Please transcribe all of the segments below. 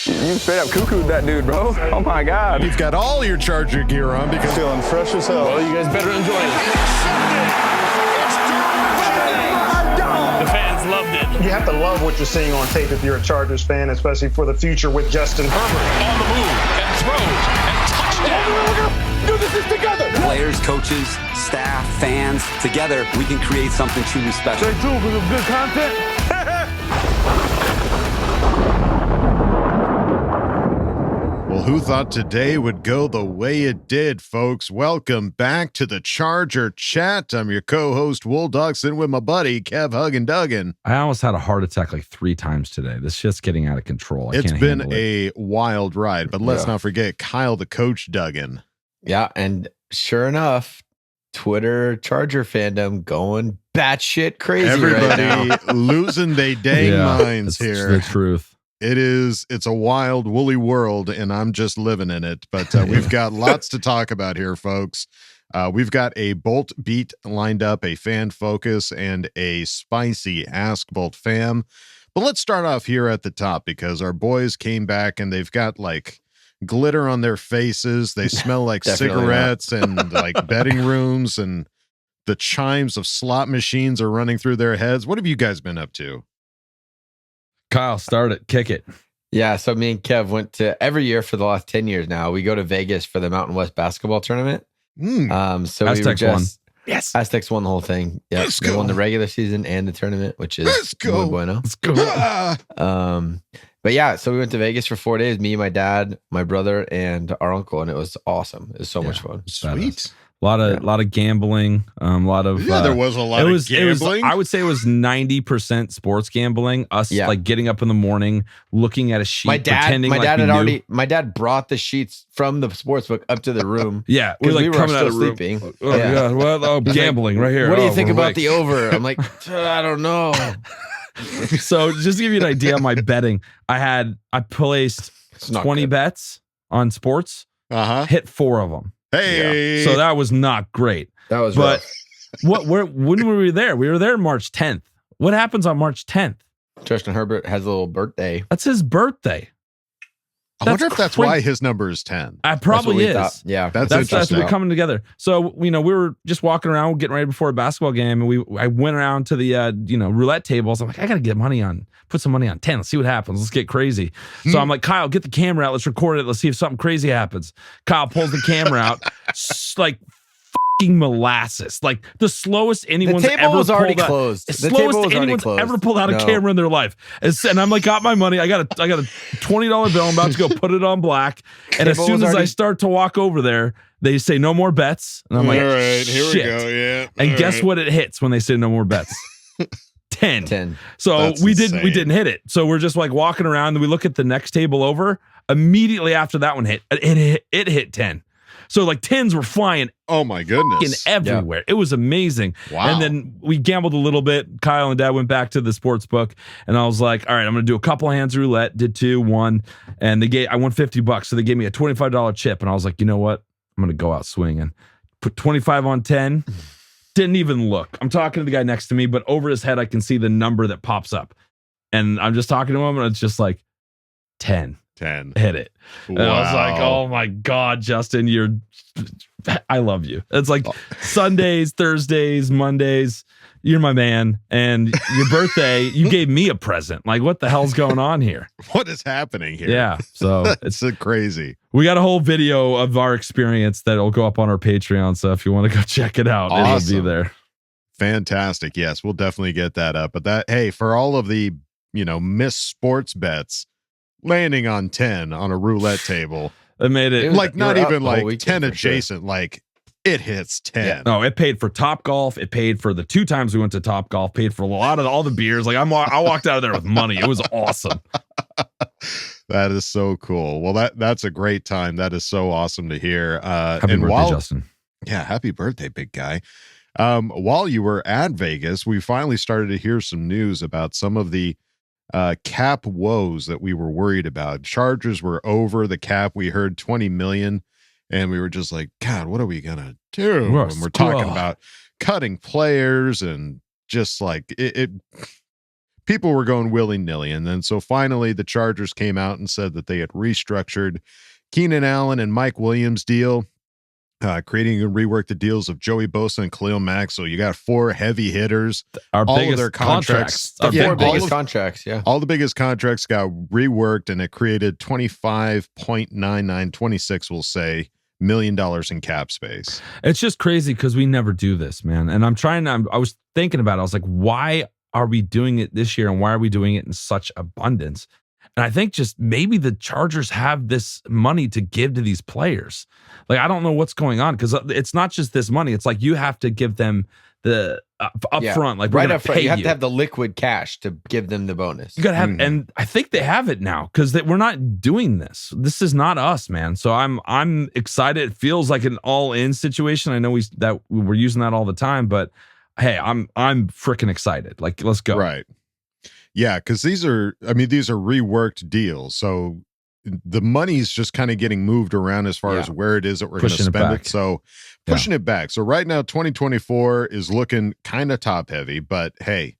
You straight up cuckooed that dude, bro. Oh my God. You've got all your Charger gear on because feeling fresh as hell. Well, you guys better enjoy it. The fans loved it. You have to love what you're seeing on tape if you're a Chargers fan, especially for the future with Justin Herbert. On the move and throws and touchdown. Do this together. Players, coaches, staff, fans, together we can create something truly special. Stay tuned for some good content. Well, who thought today would go the way it did, folks? Welcome back to the Charger Chat. I'm your co-host, Wool Duxon, with my buddy, Kev Huggin Duggan. I almost had a heart attack like 3 times today. This shit's getting out of control. It's been a wild ride, but let's not forget Kyle the Coach Duggan. Yeah, and sure enough, Twitter Charger fandom going batshit crazy. Everybody right now. losing they dang minds here. The truth. It's a wild, woolly world, and I'm just living in it. But we've got lots to talk about here, folks. We've got a Bolt beat lined up, a fan focus, and a spicy Ask Boltfam. But let's start off here at the top because our boys came back and they've got like glitter on their faces. They smell like cigarettes and like betting rooms, and the chimes of slot machines are running through their heads. What have you guys been up to? Kyle, start it. Kick it. Yeah, so me and Kev went to every year for the last 10 years now. We go to Vegas for the Mountain West basketball tournament. So Aztecs won. Yes, Aztecs won the whole thing. Yeah, they won the regular season and the tournament, which is muy bueno. Let's go. But yeah, so we went to Vegas for 4 days. Me, my dad, my brother, and our uncle, and it was awesome. It was so much fun. Sweet. A lot of gambling. There was a lot of gambling. I would say it was 90% sports gambling. Us like getting up in the morning, looking at a sheet, pretending my like dad we knew. my dad brought the sheets from the sportsbook up to the room. Yeah, we were coming out still of the room. sleeping. Oh yeah, well, gambling right here. What do you think we're about awake. the over? I'm like, I don't know. So just to give you an idea on my betting, I placed 20 bets on sports. Hit 4 of them. Hey, so that was not great. That was but rough. when were we there? We were there March 10th. What happens on March 10th? Justin Herbert has a little birthday. That's his birthday. I wonder if that's why his number is 10. Probably is. Yeah, that's we're coming together. So we were just walking around, getting ready before a basketball game, and I went around to the roulette tables. I'm like, I gotta put some money on 10. Let's see what happens. Let's get crazy. So I'm like, Kyle, get the camera out. Let's record it. Let's see if something crazy happens. Kyle pulls the camera out, like fucking molasses, like the slowest anyone's ever was already pulled closed. The slowest anyone's ever pulled out a camera in their life. And I'm like, got my money. I got a $20 bill. I'm about to go put it on black. And as soon as I start to walk over there, they say no more bets. And I'm like, all right, here we go. Yeah. And guess what? It hits when they say no more bets. 10. So That's we insane. didn't hit it. So we're just like walking around, and we look at the next table over. Immediately after that one hit, it hit 10. So like 10s were flying. Oh my goodness. Everywhere. Yeah. It was amazing. Wow. And then we gambled a little bit. Kyle and Dad went back to the sports book, and I was like, all right, I'm going to do a couple hands roulette. Did 2, 1, and I won $50. So they gave me a $25 chip, and I was like, you know what? I'm going to go out swinging. Put 25 on 10. Didn't even look. I'm talking to the guy next to me, but over his head, I can see the number that pops up. And I'm just talking to him, and it's just like 10. Hit it. Wow. And I was like, oh my God, Justin, I love you. It's like Sundays, Thursdays, Mondays, you're my man. And your birthday, you gave me a present. Like, what the hell's going on here? What is happening here? Yeah. So it's so crazy. We got a whole video of our experience that'll go up on our Patreon. So if you want to go check it out, awesome. It'll be there. Fantastic. Yes, we'll definitely get that up. But for all of the, missed sports bets, landing on 10 on a roulette table. It made it like not even like 10 adjacent, sure. Like it hits 10. Yeah. No, it paid for Top Golf. It paid for the 2 times we went to Top Golf, paid for a lot of all the beers. Like I walked out of there with money. It was awesome. That is so cool. Well, that's a great time. That is so awesome to hear. Happy birthday, Justin. Yeah. Happy birthday, big guy. While you were at Vegas, we finally started to hear some news about some of the cap woes that we were worried about. Chargers were over the cap. We heard 20 million, and we were just like, God, what are we gonna do? And we're talking about cutting players and just like it people were going willy-nilly. And then so finally the Chargers came out and said that they had restructured Keenan Allen and Mike Williams' deal, creating and rework the deals of Joey Bosa and Khalil Mack. So you got 4 heavy hitters. Our all biggest of their contracts. Our Four big biggest contracts. Yeah. All the biggest contracts got reworked, and it created 26 we'll say, $1 million in cap space. It's just crazy because we never do this, man. And I was thinking about it. I was like, why are we doing it this year, and why are we doing it in such abundance? And I think just maybe the Chargers have this money to give to these players. Like, I don't know what's going on, because it's not just this money. It's like you have to give them the upfront, like right up front. you You have to have the liquid cash to give them the bonus. You gotta have, and I think they have it now, because we're not doing this. This is not us, man. So I'm excited. It feels like an all-in situation. I know we're using that all the time, but hey, I'm freaking excited. Like, let's go. Right. Yeah, because these are reworked deals. So the money's just kind of getting moved around as far as where it is that we're going to spend it. So pushing it back. So right now, 2024 is looking kind of top heavy, but hey,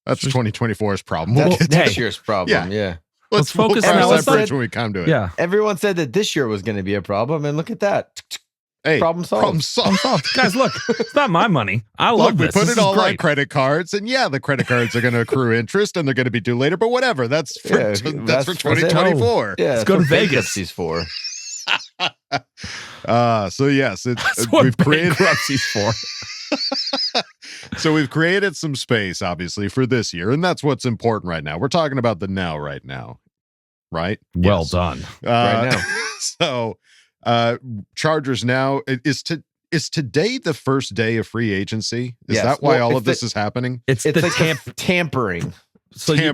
that's 2024's problem. That's this year's problem. Yeah. Let's focus on on that bridge when we come to it. Yeah. Everyone said that this year was going to be a problem, and look at that. Hey, problem solved. Problem solved. Guys, look, it's not my money. I love this. We put This it is all great. on credit cards, and the credit cards are going to accrue interest, and they're going to be due later. But whatever, that's for 2024. Yeah, let's go to Vegas. These for. So yes, That's what we've created bankruptcy's for. So we've created some space, obviously, for this year, and that's what's important right now. We're talking about the now, right now, right? Well done. Right now. So, Chargers now is today the first day of free agency? Is that why all of this is happening? It's like the tampering. So you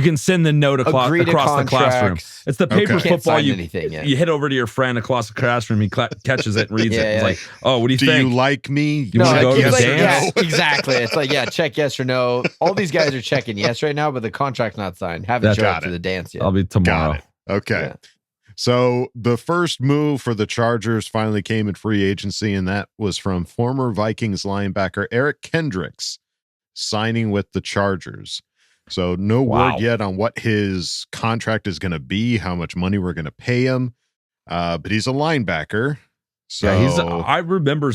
can send the note across the classroom. It's the paper football. You hit over to your friend across the classroom. He catches it and reads it. It's like, oh, what do you think? Do you like me? You want to go to the dance? Yeah, exactly. It's like, check yes or no. All these guys are checking yes right now, but the contract's not signed. Haven't showed up to the dance yet. I'll be tomorrow. Got it. Okay. Yeah. So the first move for the Chargers finally came in free agency, and that was from former Vikings linebacker Eric Kendrick signing with the Chargers. So no word yet on what his contract is going to be, how much money we're going to pay him. But he's a linebacker. So I remember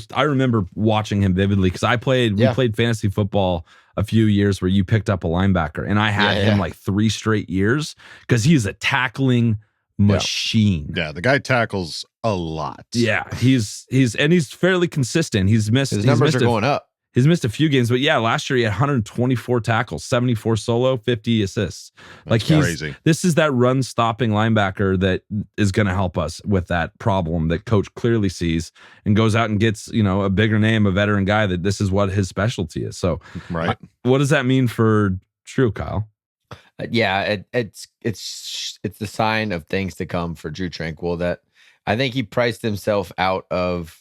watching him vividly, because we played fantasy football a few years where you picked up a linebacker, and I had him like 3 straight years, because he's a tackling machine. Yeah, the guy tackles a lot. Yeah, he's fairly consistent. His numbers are going up. He's missed a few games, but last year he had 124 tackles, 74 solo, 50 assists. That's crazy. This is that run stopping linebacker that is going to help us with that problem that coach clearly sees, and goes out and gets, a bigger name, a veteran guy, that this is what his specialty is. So, right. What does that mean for Drew, Kyle? It's the sign of things to come for Drew Tranquill, that I think he priced himself out of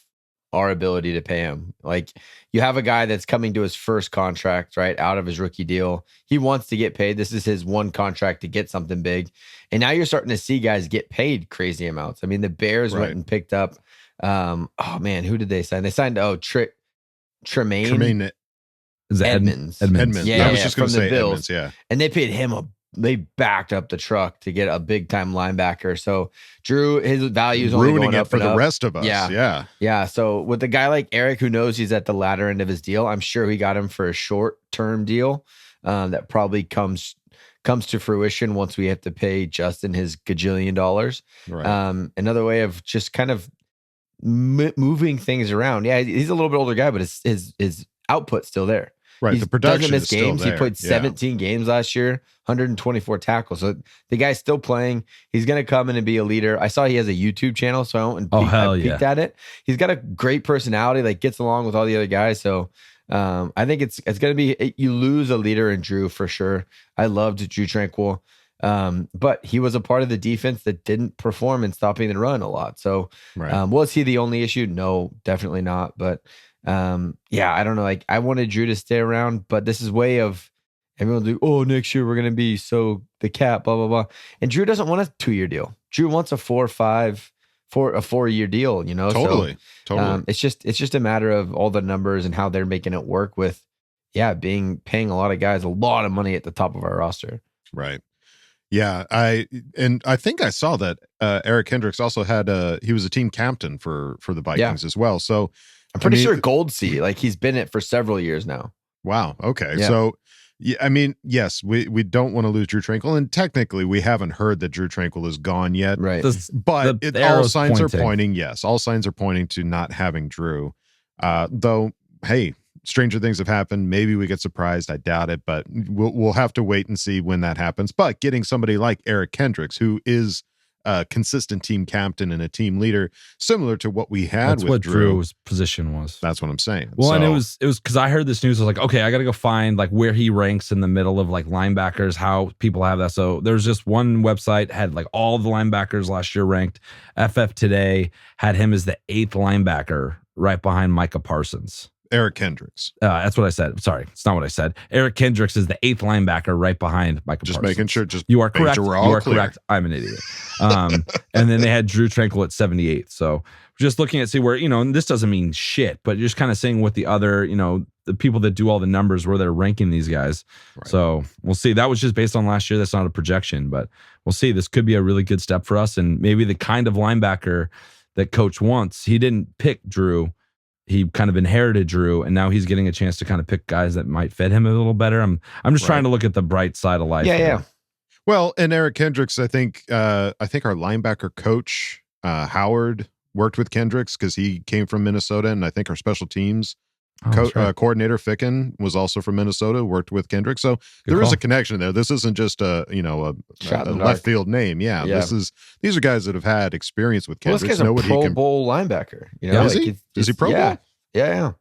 our ability to pay him. Like, you have a guy that's coming to his first contract, right, out of his rookie deal. He wants to get paid. This is his one contract to get something big. And now you're starting to see guys get paid crazy amounts. I mean, the Bears went and picked up, who did they sign? They signed, Tremaine Is it Edmonds. Edmonds. Yeah, I was just going to say Bills. Edmonds, And they paid him they backed up the truck to get a big time linebacker. So Drew, his value is only ruining going it up for and the up. rest of us. Yeah. So with a guy like Eric, who knows he's at the latter end of his deal, I'm sure he got him for a short term deal that probably comes to fruition once we have to pay Justin his gajillion dollars. Right. Another way of just kind of moving things around. Yeah, he's a little bit older guy, but his output's still there. Right. The production doesn't miss is still games. there. He played 17 games last year, 124 tackles. So the guy's still playing. He's going to come in and be a leader. I saw he has a YouTube channel, so I went and peeked at it. He's got a great personality, like gets along with all the other guys. So I think it's going to be, you lose a leader in Drew for sure. I loved Drew Tranquill. But he was a part of the defense that didn't perform in stopping the run a lot. So was he the only issue? No, definitely not. But I don't know. Like, I wanted Drew to stay around, but this is way of everyone's like, oh, next year we're going to be the cap, blah, blah, blah. And Drew doesn't want a 2-year deal. Drew wants a 4-year deal, Totally. It's just a matter of all the numbers and how they're making it work with, paying a lot of guys a lot of money at the top of our roster. Right. Yeah, I think I saw that Eric Kendricks also had he was a team captain for the Vikings as well. So I'm pretty sure Gold Sea, like he's been it for several years now. Wow. Okay. Yeah. So yeah, I mean, yes, we don't want to lose Drew Tranquill, and technically we haven't heard that Drew Tranquill is gone yet. Right. But all signs are pointing. Yes, all signs are pointing to not having Drew. Though, hey, stranger things have happened. Maybe we get surprised. I doubt it, but we'll have to wait and see when that happens. But getting somebody like Eric Kendricks, who is a consistent team captain and a team leader, similar to what we had That's with what Drew. Drew's position was. That's what I'm saying. Well, so, and it was because I heard this news. I was like, okay, I got to go find like where he ranks in the middle of like linebackers, how people have that. So there's just one website had like all the linebackers last year ranked. FF Today had him as the 8th linebacker, right behind Micah Parsons. Eric Kendricks. That's what I said. Sorry, it's not what I said. Eric Kendricks is the 8th linebacker, right behind Micah Just Parsons. making sure. Just you are correct. Sure you are correct. I'm an idiot. And then they had Drew Tranquill at 78th. So just looking at see where, and this doesn't mean shit, but just kind of seeing what the other, the people that do all the numbers, where they're ranking these guys. Right. So we'll see. That was just based on last year. That's not a projection, but we'll see. This could be a really good step for us, and maybe the kind of linebacker that coach wants. He didn't pick Drew. He kind of inherited Drew, and now he's getting a chance to kind of pick guys that might fit him a little better. I'm just trying to look at the bright side of life. Yeah. Well, and Eric Kendricks, I think our linebacker coach Howard worked with Kendricks because he came from Minnesota, and I think our special teams coordinator Ficken was also from Minnesota, worked with Kendricks. So there is a connection there. This isn't just a left field name. Yeah, these are guys that have had experience with Kendricks. Well, this guy's a Pro Bowl linebacker. Is he Pro Bowl? Yeah.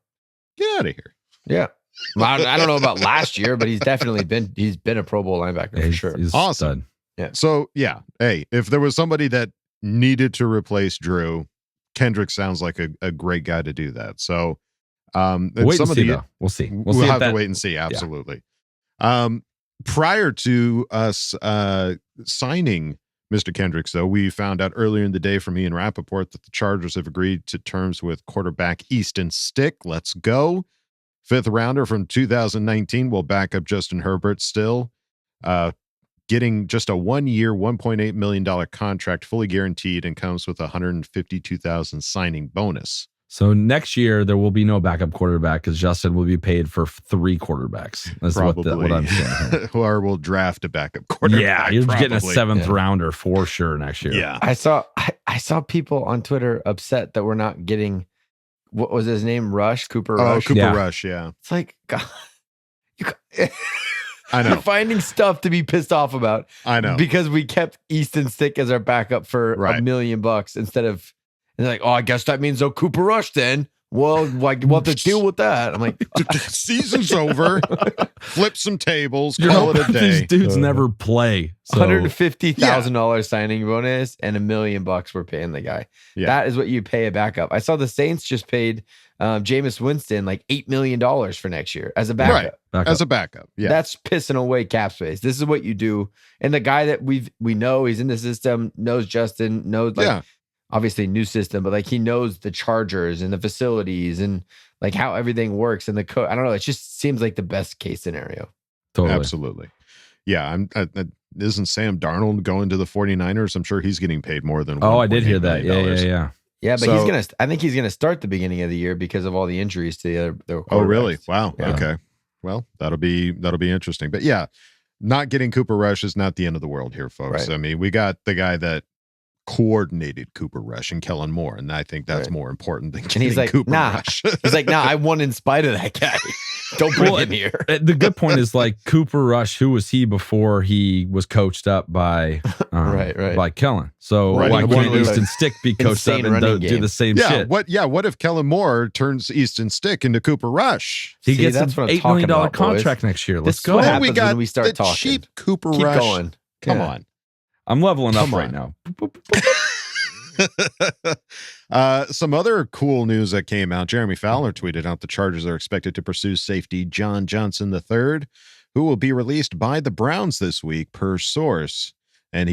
Get out of here. Yeah. Well, I don't know about last year, but he's definitely been a Pro Bowl linebacker for sure. He's awesome. Yeah. So yeah, hey, if there was somebody that needed to replace Drew, Kendrick sounds like a great guy to do that. So wait and see, though. We'll see. We'll have to wait and see. Absolutely. Yeah. Prior to us signing Mr. Kendricks, though, we found out earlier in the day from Ian Rappaport that the Chargers have agreed to terms with quarterback Easton Stick. Let's go. 5th rounder from 2019 will back up Justin Herbert still. Getting just a 1-year, $1.8 million contract, fully guaranteed, and comes with a $152,000 signing bonus. So next year there will be no backup quarterback because Justin will be paid for 3 quarterbacks. That's probably what I'm saying. Or we'll draft a backup quarterback. Yeah, you're getting a 7th rounder for sure next year. Yeah, I saw people on Twitter upset that we're not getting, what was his name? Cooper Rush. Cooper Rush. Yeah, it's like, God, I know. You're finding stuff to be pissed off about. I know, because we kept Easton Stick as our backup for $1 million instead of. And they're like, oh, I guess that means Cooper Rush then. Well, like, we'll have to deal with that. I'm like, season's over. Flip some tables. Call it a day. These dudes never play. So. $150,000 signing bonus and $1 million we're paying the guy. Yeah. That is what you pay a backup. I saw the Saints just paid Jameis Winston like $8 million for next year as a backup. Right. As a backup. Yeah. That's pissing away cap space. This is what you do. And the guy that we know, he's in the system, knows Justin, knows obviously new system, but like he knows the Chargers and the facilities and like how everything works and the I don't know. It just seems like the best case scenario. Totally. Absolutely. Yeah. Isn't Sam Darnold going to the 49ers? I'm sure he's getting paid more than. I did hear that. Yeah. Yeah, but I think he's gonna start the beginning of the year because of all the injuries to the other. Oh, really? Wow. Yeah. Okay. Well, that'll be interesting. But yeah, not getting Cooper Rush is not the end of the world here, folks. Right. I mean, we got the guy that coordinated Cooper Rush and Kellen Moore, and I think that's more important than getting Cooper Rush. He's like, I won in spite of that guy. Don't bring him here. The good point is like Cooper Rush, who was he before he was coached up by by Kellen? So why can't Easton Stick be coached up and do the same shit? What if Kellen Moore turns Easton Stick into Cooper Rush? He gets an $8 million contract next year. Let's go. What happens when we start talking. Cheap Cooper Keep Rush. Going. Come on. I'm leveling up right now. Some other cool news that came out. Jeremy Fowler tweeted out the Chargers are expected to pursue safety John Johnson III, who will be released by the Browns this week, per source. And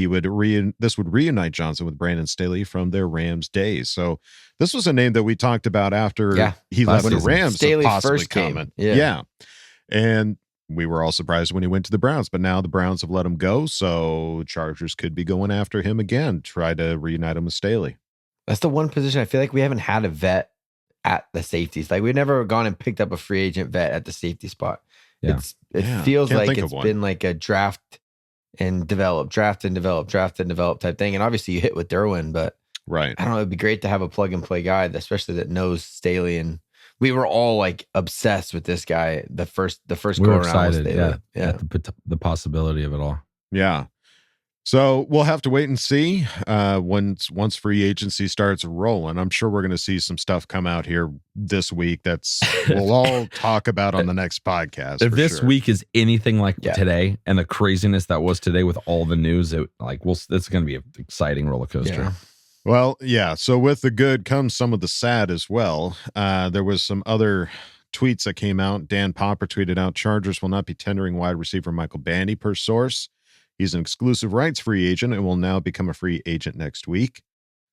this would reunite Johnson with Brandon Staley from their Rams days. So this was a name that we talked about after he left the Rams. Staley possibly first came. coming. Yeah. And we were all surprised when he went to the Browns, but now the Browns have let him go. So Chargers could be going after him again, try to reunite him with Staley. That's the one position I feel like we haven't had a vet at the safeties. Like we've never gone and picked up a free agent vet at the safety spot. Yeah. It feels like it's been like a draft and develop type thing. And obviously you hit with Derwin, but right. I don't know. It'd be great to have a plug and play guy, especially that knows Staley. And we were all like obsessed with this guy. The first we go were around. excited. Yeah. The possibility of it all. Yeah. So we'll have to wait and see once free agency starts rolling. I'm sure we're going to see some stuff come out here this week that's we'll all talk about on the next podcast. If this week is anything like today and the craziness that was today with all the news, it's going to be an exciting roller coaster. Yeah. Well, yeah. So with the good comes some of the sad as well. There was some other tweets that came out. Dan Popper tweeted out, Chargers will not be tendering wide receiver Michael Bandy per source. He's an exclusive rights free agent and will now become a free agent next week.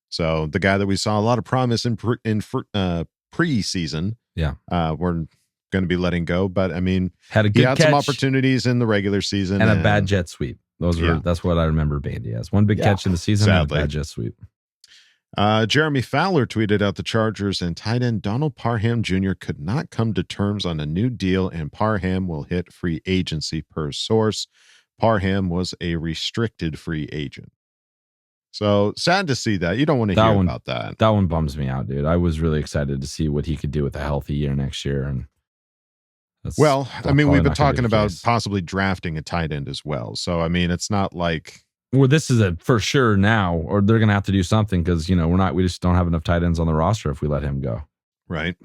So the guy that we saw a lot of promise in preseason, we're going to be letting go. But I mean, he had some opportunities in the regular season and a bad jet sweep. That's what I remember Bandy as. One big catch in the season and a bad jet sweep. Jeremy Fowler tweeted out the Chargers and tight end Donald Parham Jr. could not come to terms on a new deal, and Parham will hit free agency per source. Parham was a restricted free agent. So sad to see that. You don't want to hear about that. That one bums me out, dude. I was really excited to see what he could do with a healthy year next year. And I mean, we've been talking about possibly drafting a tight end as well. So, I mean, it's not like... Well, this is a for sure now, or they're going to have to do something because, we just don't have enough tight ends on the roster if we let him go. Right.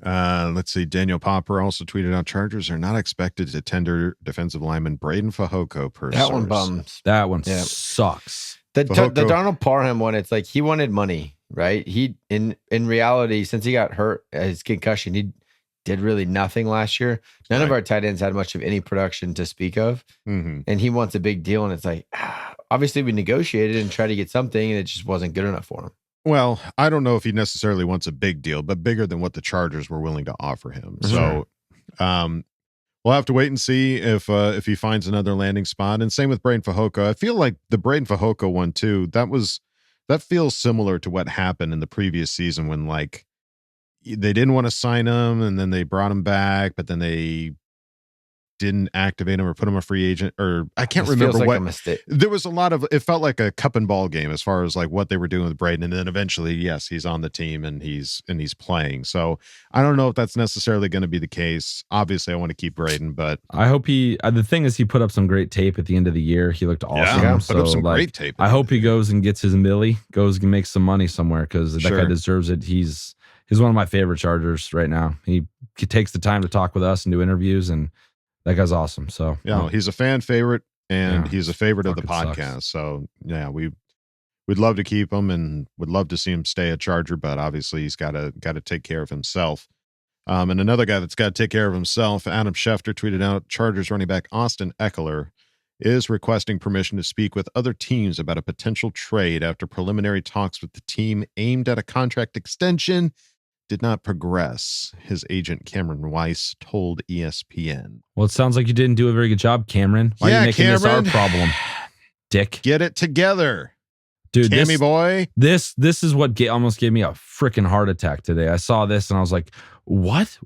Let's see. Daniel Popper also tweeted out Chargers are not expected to tender defensive lineman Braden Fehoko per source. One bums. That one sucks. The Donald Parham one, it's like he wanted money, right? He in reality, since he got hurt, his concussion, he did really nothing last year. None of our tight ends had much of any production to speak of. Mm-hmm. And he wants a big deal. And it's like, obviously we negotiated and tried to get something and it just wasn't good enough for him. Well, I don't know if he necessarily wants a big deal, but bigger than what the Chargers were willing to offer him. So we'll have to wait and see if he finds another landing spot. And same with Braden Fehoko. I feel like the Braden Fehoko one too, that feels similar to what happened in the previous season when like they didn't want to sign him and then they brought him back, but then they didn't activate him or put him a free agent, or I can't remember like what. A mistake. There was a lot of, it felt like a cup and ball game as far as like what they were doing with Braden. And then eventually, yes, he's on the team and he's playing. So I don't know if that's necessarily going to be the case. Obviously I want to keep Braden, but I hope the thing is he put up some great tape at the end of the year. He looked awesome. Yeah, put up some great tape. I hope he goes and gets his milli, goes and makes some money somewhere because that guy deserves it. He's one of my favorite Chargers right now. He takes the time to talk with us and do interviews, and that guy's awesome. So he's a fan favorite and he's a favorite of the podcast. Sucks. So yeah, we'd love to keep him and would love to see him stay a Charger, but obviously he's got to take care of himself. And another guy that's got to take care of himself, Adam Schefter tweeted out Chargers running back Austin Ekeler is requesting permission to speak with other teams about a potential trade after preliminary talks with the team aimed at a contract extension did not progress, his agent Cameron Weiss told ESPN. Well, it sounds like you didn't do a very good job, Cameron. Why are you making this our problem, dick? Get it together, dude. Cammy boy. This is what almost gave me a freaking heart attack today. I saw this and I was like, what?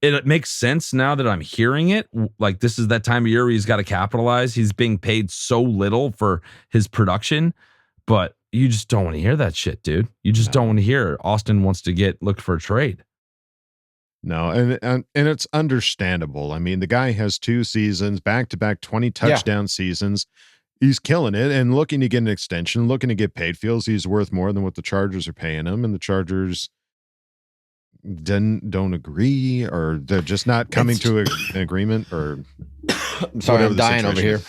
It makes sense now that I'm hearing it. Like, this is that time of year where he's got to capitalize. He's being paid so little for his production, but you just don't want to hear that shit, dude. You just don't want to hear Austin wants to look for a trade. No, and it's understandable. I mean, the guy has 2 seasons, back-to-back 20 touchdown seasons. He's killing it and looking to get an extension, looking to get paid. Feels he's worth more than what the Chargers are paying him, and the Chargers don't agree, or they're just not coming to an agreement. Or I'm sorry, I'm dying over here.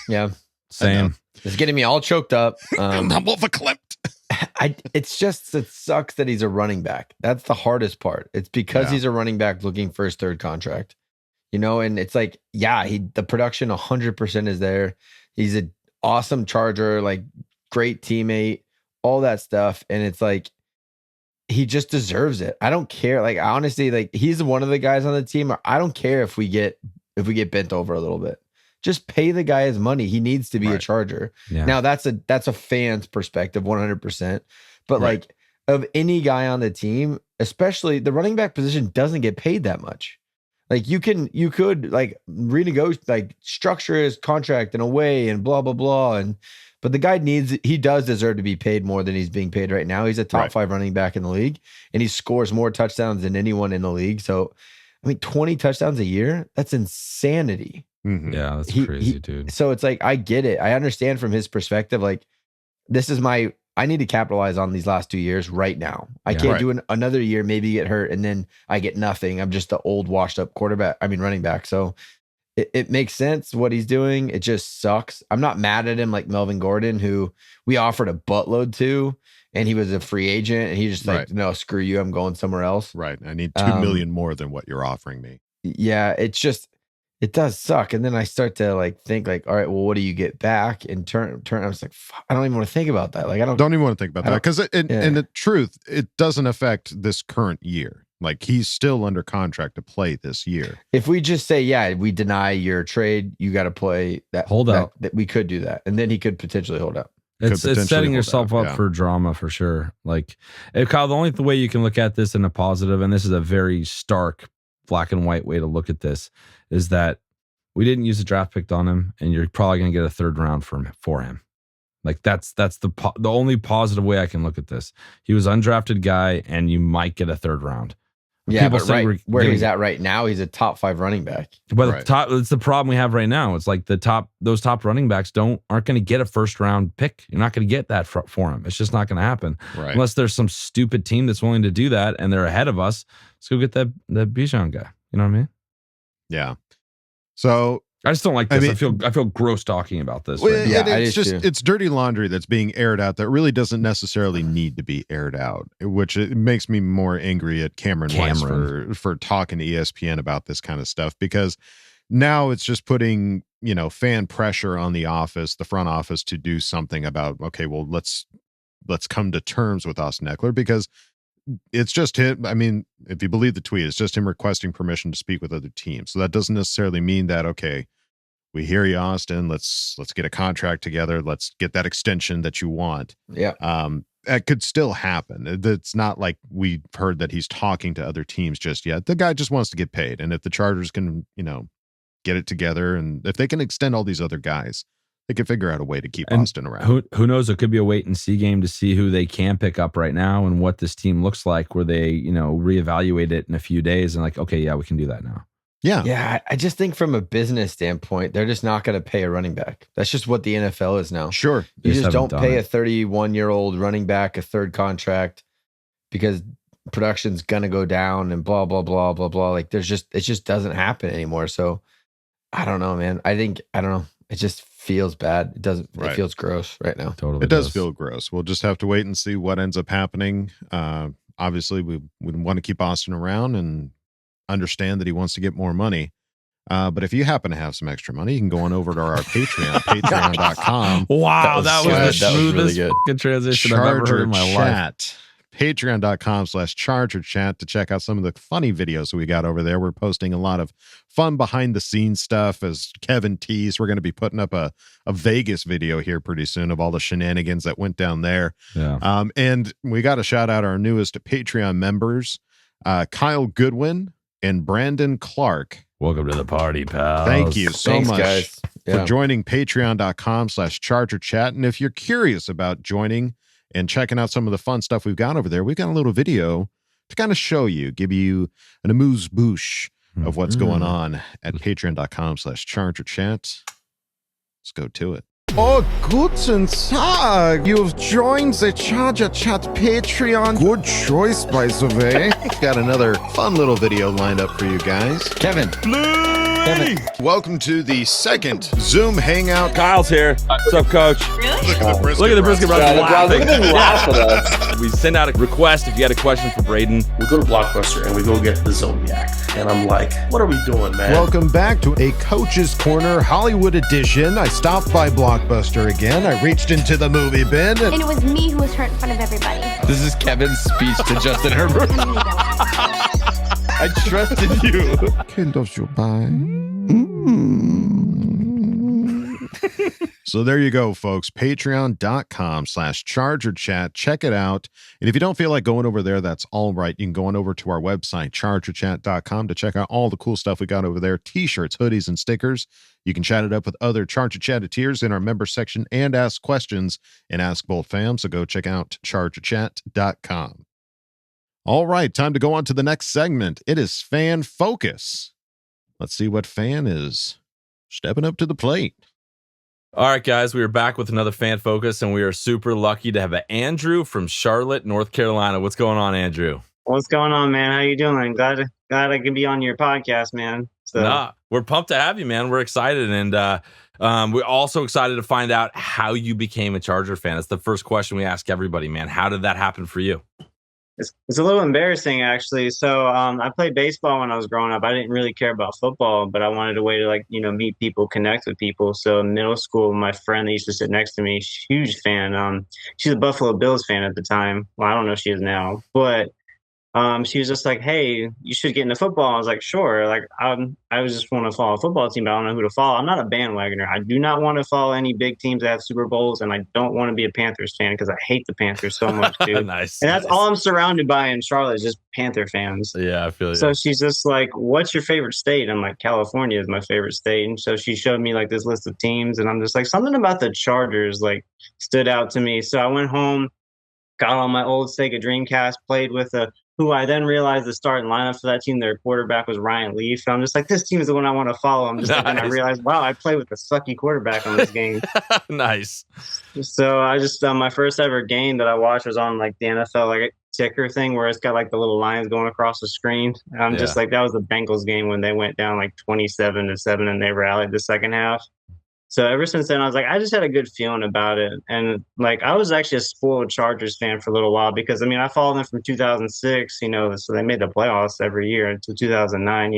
Yeah, same. It's getting me all choked up. It sucks that he's a running back. That's the hardest part. It's because he's a running back looking for his 3rd contract, and it's like, the production 100% is there. He's an awesome Charger, like great teammate, all that stuff. And it's like, he just deserves it. I don't care. Like, honestly, like, he's one of the guys on the team. I don't care if we get bent over a little bit. Just pay the guy his money. He needs to be a Charger. Yeah. Now that's a fan's perspective, 100%. But like, of any guy on the team, especially the running back position, doesn't get paid that much. Like, you could like renegotiate, like, structure his contract in a way and blah blah blah, but the guy does deserve to be paid more than he's being paid right now. He's a top 5 running back in the league, and he scores more touchdowns than anyone in the league. So, I mean, 20 touchdowns a year, that's insanity. Mm-hmm. Yeah, that's crazy, dude. So it's like, I get it. I understand from his perspective. Like, I need to capitalize on these last 2 years right now. I can't do another year, maybe get hurt, and then I get nothing. I'm just the old washed up running back. So it makes sense what he's doing. It just sucks. I'm not mad at him like Melvin Gordon, who we offered a buttload to, and he was a free agent, and he just like, no, screw you, I'm going somewhere else. Right. I need $2 million more than what you're offering me. Yeah, it does suck. And then I start to like think like, all right, well, what do you get back? And turn. I was like, I don't even want to think about that. Like, I don't even want to think about that, because in the truth, it doesn't affect this current year. Like, he's still under contract to play this year. If we just say, we deny your trade, you got to play that. Hold out. That we could do that, and then he could potentially hold out. It's setting yourself up for drama for sure. Like, Kyle, the only way you can look at this in a positive, and this is a very stark black and white way to look at this, is that we didn't use a draft pick on him, and you're probably going to get a 3rd round for him. Like, that's the only positive way I can look at this. He was an undrafted guy, and you might get a 3rd round. Yeah, but where he's at right now, he's a top 5 running back. But it's the problem we have right now. It's like those top running backs aren't going to get a 1st round pick. You're not going to get that for him. It's just not going to happen unless there's some stupid team that's willing to do that, and they're ahead of us. Let's go get that Bijan guy. You know what I mean? Yeah. So I just don't like this. I feel gross talking about this. Well, it's dirty laundry that's being aired out that really doesn't necessarily need to be aired out, which it makes me more angry at Cameron Weiss for talking to ESPN about this kind of stuff, because now it's just putting, fan pressure on the front office to do something about, okay, well, let's come to terms with Austin Ekeler, because it's just him. I mean, if you believe the tweet, it's just him requesting permission to speak with other teams. So that doesn't necessarily mean that, okay, we hear you, Austin, let's get a contract together. Let's get that extension that you want. Yeah. That could still happen. It's not like we've heard that he's talking to other teams just yet. The guy just wants to get paid. And if the Chargers can, get it together, and if they can extend all these other guys, they can figure out a way to keep Austin around. Who knows? It could be a wait and see game to see who they can pick up right now and what this team looks like, where they, reevaluate it in a few days and like, okay, yeah, we can do that now. Yeah. Yeah. I just think from a business standpoint, they're just not going to pay a running back. That's just what the NFL is now. Sure. You just don't pay a 31-year-old running back a 3rd contract because production's going to go down and blah, blah, blah, blah, blah. Like, it just doesn't happen anymore. So I don't know, man. I don't know. It just feels bad. It doesn't. It feels gross right now. Totally, it does feel gross. We'll just have to wait and see what ends up happening. Obviously, we want to keep Austin around and understand that he wants to get more money. But if you happen to have some extra money, you can go on over to our Patreon, patreon.com. Wow, that was the smoothest fucking transition I've ever heard in my life. Patreon.com/Charger Chat to check out some of the funny videos that we got over there. We're posting a lot of fun behind the scenes stuff. As Kevin teased, we're going to be putting up a Vegas video here pretty soon of all the shenanigans that went down there. Yeah. And we got to shout out our newest Patreon members, Kyle Goodwin and Brandon Clark. Welcome to the party, pal. Thank you so much, guys. For joining patreon.com/Charger Chat. And if you're curious about joining and checking out some of the fun stuff we've got over there, we've got a little video to kind of show you, give you an amuse-bouche of what's going on at patreon.com/Charger Chat. Let's go to it. Oh, guten Tag! You've joined the Charger Chat Patreon. Good choice, by the way. Got another fun little video lined up for you guys. Kevin. Welcome to the second Zoom Hangout. Kyle's here. What's up, Coach? Really? Look at the brisket. Look at the brisket brothers laughing. Look at them laugh at us. We send out a request if you had a question for Braden. We go to Blockbuster and we go get the Zodiac. And I'm like, what are we doing, man? Welcome back to a Coach's Corner Hollywood edition. I stopped by Blockbuster again. I reached into the movie bin. And it was me who was hurt in front of everybody. This is Kevin's speech to Justin Herbert. I'm gonna go. I trusted you. Kindles you buy. So there you go, folks. Patreon.com/ChargerChat. Check it out. And if you don't feel like going over there, that's all right. You can go on over to our website, ChargerChat.com, to check out all the cool stuff we got over there. T-shirts, hoodies, and stickers. You can chat it up with other Charger Chatteteers in our member section and ask questions in Ask Boltfam. So go check out ChargerChat.com. All right, time to go on to the next segment. It is Fan Focus. Let's see what Fan is stepping up to the plate. All right, guys, we are back with another Fan Focus, and we are super lucky to have Andrew from Charlotte, North Carolina. What's going on, Andrew? What's going on, man? How you doing? Glad I can be on your podcast, man. So. We're pumped to have you, man. We're excited, and we're also excited to find out how you became a Charger fan. It's the first question we ask everybody, man. How did that happen for you? It's a little embarrassing, actually. So I played baseball when I was growing up. I didn't really care about football, but I wanted a way to, meet people, connect with people. So in middle school, my friend that used to sit next to me, huge fan. She's a Buffalo Bills fan at the time. Well, I don't know if she is now, but she was just like, hey, you should get into football. I was like, sure. Like, I just want to follow a football team, but I don't know who to follow. I'm not a bandwagoner. I do not want to follow any big teams that have Super Bowls, and I don't want to be a Panthers fan because I hate the Panthers so much, dude. Nice. And that's all I'm surrounded by in Charlotte is just Panther fans. Yeah, I feel you. So she's just like, what's your favorite state? I'm like, California is my favorite state. And so she showed me like this list of teams, and I'm just like, something about the Chargers like stood out to me. So I went home, got on my old Sega Dreamcast, played with who I then realized the starting lineup for that team, their quarterback was Ryan Leaf. And I'm just like, this team is the one I want to follow. I'm just like, and I realized, wow, I played with a sucky quarterback on this game. Nice. So I just, my first ever game that I watched was on like the NFL, like ticker thing where it's got like the little lines going across the screen. And I'm just like, that was the Bengals game when they went down like 27-7 and they rallied the second half. So ever since then, I was like, I just had a good feeling about it. And like, I was actually a spoiled Chargers fan for a little while because, I followed them from 2006, so they made the playoffs every year until 2009,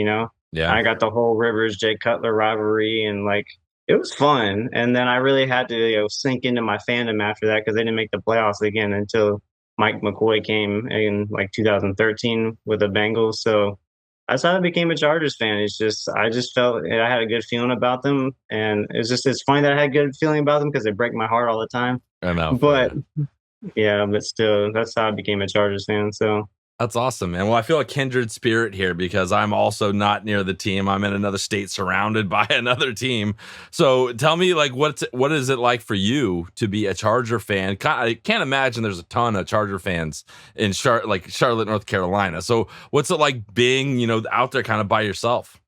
Yeah. I got the whole Rivers, Jay Cutler rivalry, and like, it was fun. And then I really had to sink into my fandom after that because they didn't make the playoffs again until Mike McCoy came in like 2013 with the Bengals. So that's how I became a Chargers fan. I just felt I had a good feeling about them. And it's funny that I had a good feeling about them because they break my heart all the time. I know. But but still, that's how I became a Chargers fan. So that's awesome, man. Well, I feel a kindred spirit here because I'm also not near the team. I'm in another state surrounded by another team. So tell me, like, what is it like for you to be a Charger fan? I can't imagine there's a ton of Charger fans in Charlotte, North Carolina. So what's it like being, out there kind of by yourself?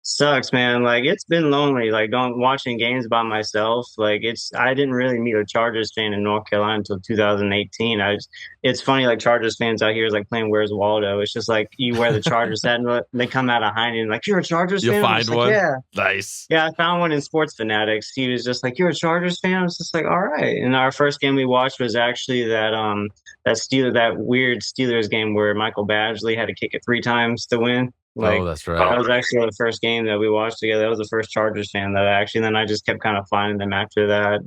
Sucks, man. Like, it's been lonely, like watching games by myself. Like, I didn't really meet a Chargers fan in North Carolina until 2018. It's funny, like Chargers fans out here is like playing Where's Waldo. It's just like you wear the Chargers hat and they come out of hiding and like, you're a Chargers fan? You find one? Like, yeah. Nice. Yeah, I found one in Sports Fanatics. He was just like, you're a Chargers fan? I was just like, all right. And our first game we watched was actually that weird Steelers game where Michael Badgley had to kick it 3 times to win. Like, that's right. That was actually the first game that we watched together. That was the first Chargers fan that then I just kept kind of finding them after that.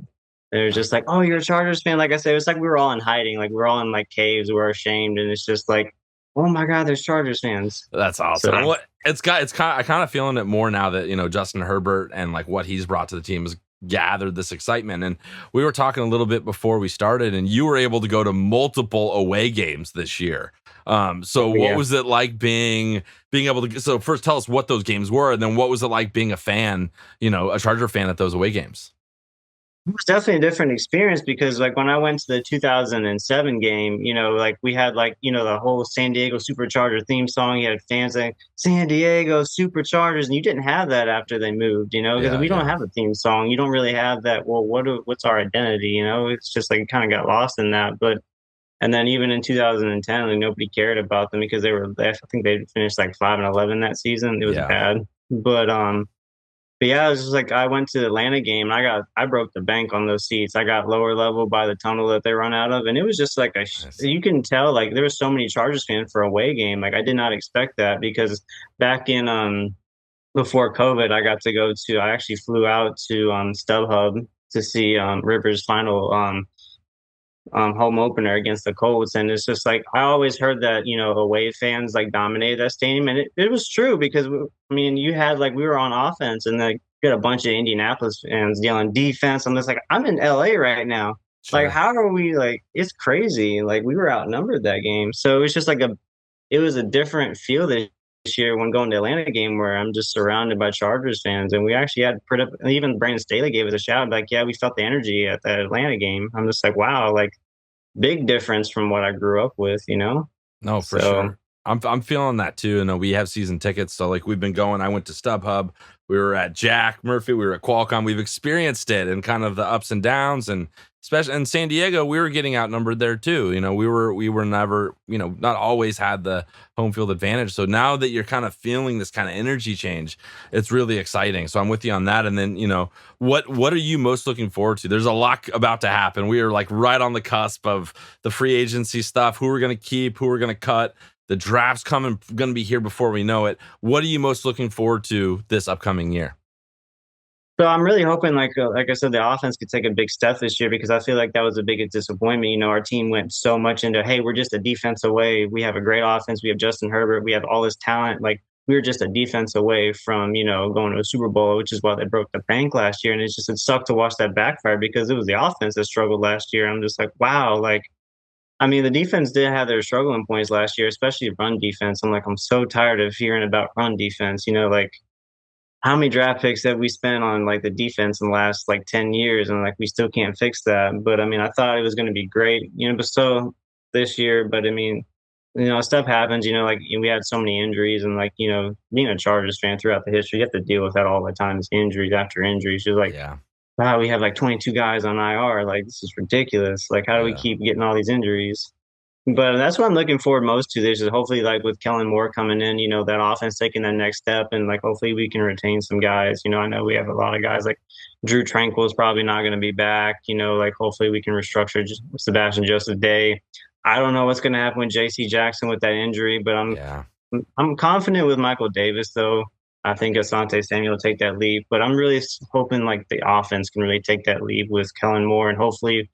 They were just like, oh, you're a Chargers fan? Like I said, it was like we were all in hiding. Like we were all in like caves. We were ashamed. And it's just like, oh my God, there's Chargers fans. That's awesome. I kind of feeling it more now that, Justin Herbert and like what he's brought to the team has gathered this excitement. And we were talking a little bit before we started, and you were able to go to multiple away games this year. What was it like being able to? So first, tell us what those games were, and then what was it like being a fan, a Charger fan at those away games? It was definitely a different experience because like when I went to the 2007 game, like we had like, the whole San Diego Supercharger theme song. You had fans saying San Diego Superchargers, and you didn't have that after they moved, because we don't have a theme song. You don't really have that. Well, what's our identity? It's just like it kind of got lost in that. And then even in 2010, like, nobody cared about them because I think they finished like 5-11 that season. It was bad. But yeah, it was just like I went to the Atlanta game and I broke the bank on those seats. I got lower level by the tunnel that they run out of, and it was just like you can tell like there were so many Chargers fans for a away game. Like I did not expect that because back in before COVID, I actually flew out to StubHub to see Rivers' final home opener against the Colts, and it's just like I always heard that away fans like dominated that stadium, and it was true because I mean you had like we were on offense and like you had a bunch of Indianapolis fans yelling defense. I'm just like I'm in LA right now. Sure. Like how are we like it's crazy. Like we were outnumbered that game, so it was just like it was a different feel this year when going to the Atlanta game where I'm just surrounded by Chargers fans, and we actually had even Brandon Staley gave us a shout like, yeah, we felt the energy at that Atlanta game. I'm just like, wow, like big difference from what I grew up with, No, for sure. I'm feeling that too. We have season tickets, so like we've been going. I went to StubHub. We were at Jack Murphy. We were at Qualcomm. We've experienced it and kind of the ups and downs, and especially in San Diego, we were getting outnumbered there too. We were never, not always had the home field advantage. So now that you're kind of feeling this kind of energy change, it's really exciting. So I'm with you on that. And then, what are you most looking forward to? There's a lot about to happen. We are like right on the cusp of the free agency stuff, who we're going to keep, who we're going to cut. The draft's going to be here before we know it. What are you most looking forward to this upcoming year? So I'm really hoping, like I said, the offense could take a big step this year because I feel like that was the biggest disappointment. Our team went so much into, hey, we're just a defense away. We have a great offense. We have Justin Herbert. We have all this talent. Like we were just a defense away from, going to a Super Bowl, which is why they broke the bank last year. And it sucked to watch that backfire because it was the offense that struggled last year. I'm just like, wow, like. I mean, the defense did have their struggling points last year, especially run defense. I'm so tired of hearing about run defense. Like how many draft picks have we spent on like the defense in the last like 10 years, and like we still can't fix that. But I mean, I thought it was going to be great, but so this year. But I mean, stuff happens. Like we had so many injuries, and like being a Chargers fan throughout the history, you have to deal with that all the time. It's injuries after injuries. You're like, yeah. Wow, we have like 22 guys on IR. Like, this is ridiculous. Like, how do we keep getting all these injuries? But that's what I'm looking forward most to this is hopefully like with Kellen Moore coming in, that offense taking that next step. And like, hopefully we can retain some guys. I know we have a lot of guys like Drew Tranquill is probably not going to be back. Like hopefully we can restructure Sebastian Joseph Day. I don't know what's going to happen with JC Jackson with that injury, but I'm confident with Michael Davis though. I think Asante Samuel will take that leap, but I'm really hoping like the offense can really take that leap with Kellen Moore, and hopefully,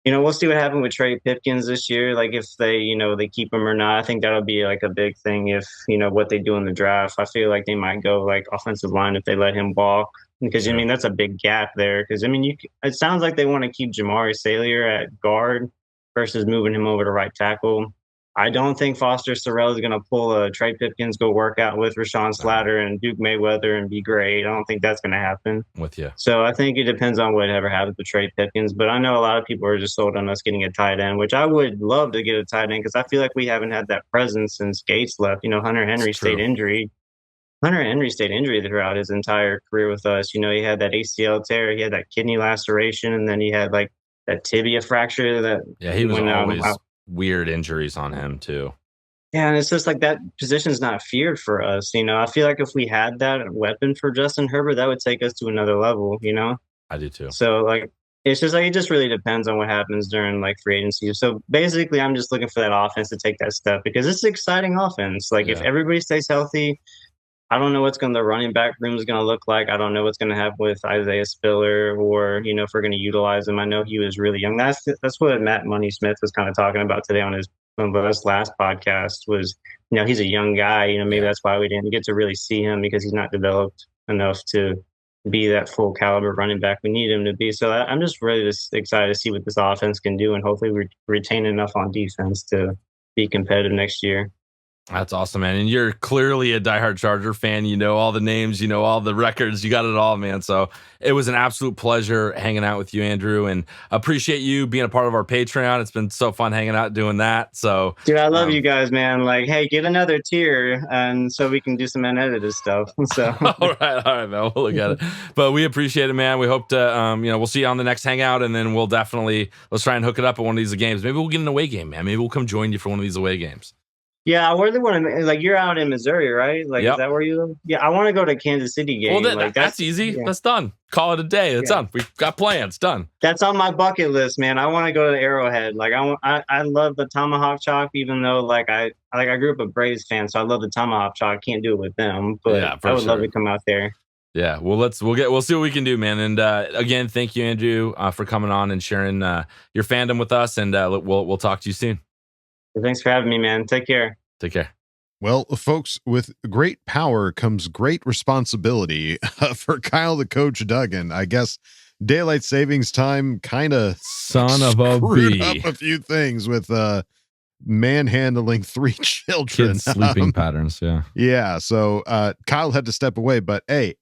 we'll see what happens with Trey Pipkins this year. Like if they, they keep him or not. I think that'll be like a big thing if what they do in the draft. I feel like they might go like offensive line if they let him walk, because I mean that's a big gap there. Because I mean it sounds like they want to keep Jamari Salyer at guard versus moving him over to right tackle. I don't think Foster Sorrell is going to pull a Trey Pipkins, go work out with Rashawn Slatter and Duke Mayweather and be great. I don't think that's going to happen. With you. So I think it depends on whatever happens with Trey Pipkins. But I know a lot of people are just sold on us getting a tight end, which I would love to get a tight end because I feel like we haven't had that presence since Gates left. Hunter Henry stayed injured. Hunter Henry stayed injured throughout his entire career with us. He had that ACL tear, he had that kidney laceration, and then he had like that tibia fracture. He was always weird injuries on him too. Yeah, and it's just like that position's not feared for us. I feel like if we had that weapon for Justin Herbert, that would take us to another level. I do too. So like it's just like it just really depends on what happens during like free agency. So basically, I'm just looking for that offense to take that step because it's an exciting offense. Like if everybody stays healthy, I don't know what's the running back room is going to look like. I don't know what's going to happen with Isaiah Spiller or, if we're going to utilize him. I know he was really young. That's what Matt Money Smith was kind of talking about today on his last podcast was, he's a young guy. Maybe that's why we didn't get to really see him because he's not developed enough to be that full caliber running back we need him to be. So I'm just really excited to see what this offense can do. And hopefully we retain enough on defense to be competitive next year. That's awesome, man. And you're clearly a diehard Charger fan. You know all the names, all the records. You got it all, man. So it was an absolute pleasure hanging out with you, Andrew, and appreciate you being a part of our Patreon. It's been so fun hanging out doing that. So, dude, I love you guys, man. Like, hey, get another tier, and so we can do some unedited stuff. So, all right, man. We'll look at it. But we appreciate it, man. We hope to, we'll see you on the next hangout, and then let's try and hook it up at one of these games. Maybe we'll get an away game, man. Maybe we'll come join you for one of these away games. Yeah, I really want to. Like, you're out in Missouri, right? Like, is that where you live? Yeah, I want to go to Kansas City game. Well, like that's easy. That's done. Call it a day. It's done. We've got plans. Done. That's on my bucket list, man. I want to go to Arrowhead. Like, I love the tomahawk chop, even though like I grew up a Braves fan, so I love the tomahawk chop. I can't do it with them, but I would love to come out there. Yeah, well, we'll see what we can do, man. And again, thank you, Andrew, for coming on and sharing your fandom with us. And we'll talk to you soon. Thanks for having me, man. Take care. Take care. Well, folks, with great power comes great responsibility. For Kyle the Coach Duggan, I guess daylight savings time kind of screwed up a few things with manhandling 3 children, kids sleeping patterns. Yeah. So Kyle had to step away, but hey,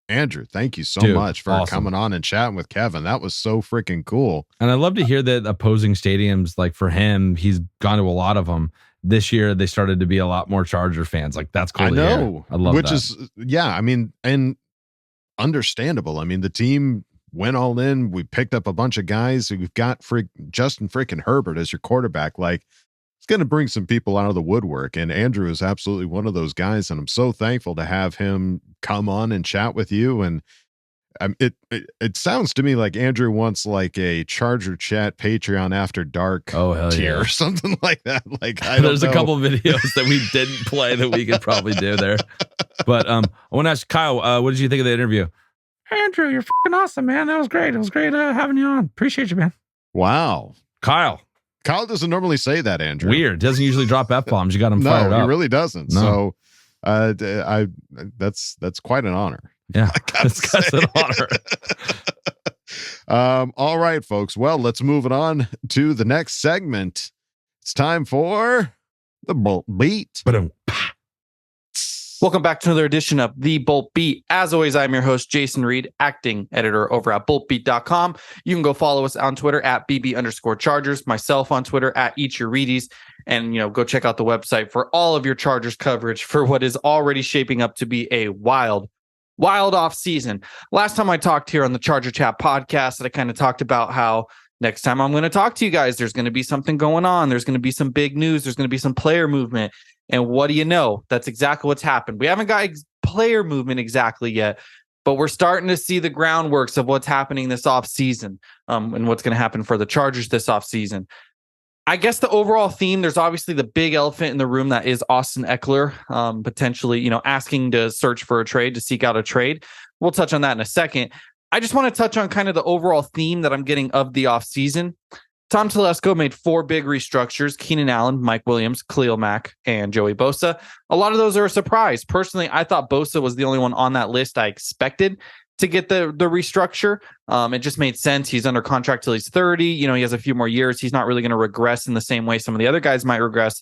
Andrew, thank you so much for coming on and chatting with Kevin. That was so freaking cool. And I love to hear that opposing stadiums, like for him, he's gone to a lot of them. This year, they started to be a lot more Charger fans. Like, that's cool. I know. Hear. I love Which that. is, I mean, and understandable. I mean, the team went all in. We picked up a bunch of guys. We've got Justin freaking Herbert as your quarterback. Like, it's going to bring some people out of the woodwork. And Andrew is absolutely one of those guys. And I'm so thankful to have him come on and chat with you. And it sounds to me like Andrew wants like a Charger Chat Patreon after dark tier or something like that. Like, there's a couple videos that we didn't play that we could probably do there. But I want to ask Kyle, what did you think of the interview? Andrew, you're fucking awesome, man. That was great. It was great having you on. Appreciate you, man. Wow. Kyle doesn't normally say that, Andrew. Weird. Doesn't usually drop F-bombs. You got him fired up. No, he really doesn't. No. So that's quite an honor. Yeah, that's an honor. All right, folks. Well, let's move it on to the next segment. It's time for the Bolt Beat. Welcome back to another edition of The Bolt Beat. As always, I'm your host, Jason Reed, acting editor over at boltbeat.com. You can go follow us on Twitter at BB_Chargers, myself on Twitter at Eat Your Reedies, and go check out the website for all of your Chargers coverage for what is already shaping up to be a wild off season. Last time I talked here on the Charger Chat podcast, I kind of talked about how next time I'm going to talk to you guys, there's going to be something going on. There's going to be some big news. There's going to be some player movement. And what do you know? That's exactly what's happened. We haven't got player movement exactly yet, but we're starting to see the groundworks of what's happening this offseason, and what's going to happen for the Chargers this offseason. I guess the overall theme, there's obviously the big elephant in the room that is Austin Ekeler, potentially, asking to search for a trade, to seek out a trade. We'll touch on that in a second. I just want to touch on kind of the overall theme that I'm getting of the offseason. Tom Telesco made 4 big restructures: Keenan Allen, Mike Williams, Khalil Mack, and Joey Bosa. A lot of those are a surprise. Personally, I thought Bosa was the only one on that list I expected to get the restructure. It just made sense. He's under contract till he's 30. He has a few more years. He's not really going to regress in the same way some of the other guys might regress.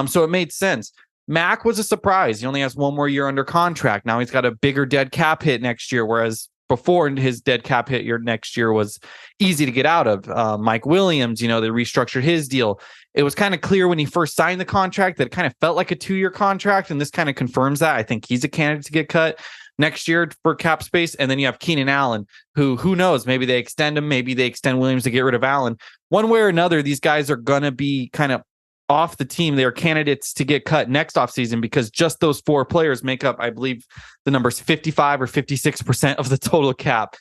So it made sense. Mack was a surprise. He only has 1 more year under contract. Now he's got a bigger dead cap hit next year, whereas before, his dead cap hit year next year was easy to get out of. Mike Williams, they restructured his deal. It was kind of clear when he first signed the contract that it kind of felt like a 2-year contract, and this kind of confirms that. I think he's a candidate to get cut next year for cap space. And then you have Keenan Allen, who knows, maybe they extend him, maybe they extend Williams to get rid of Allen. One way or another, these guys are going to be kind of off the team. They are candidates to get cut next offseason because just those 4 players make up, I believe, the numbers 55 or 56% of the total cap.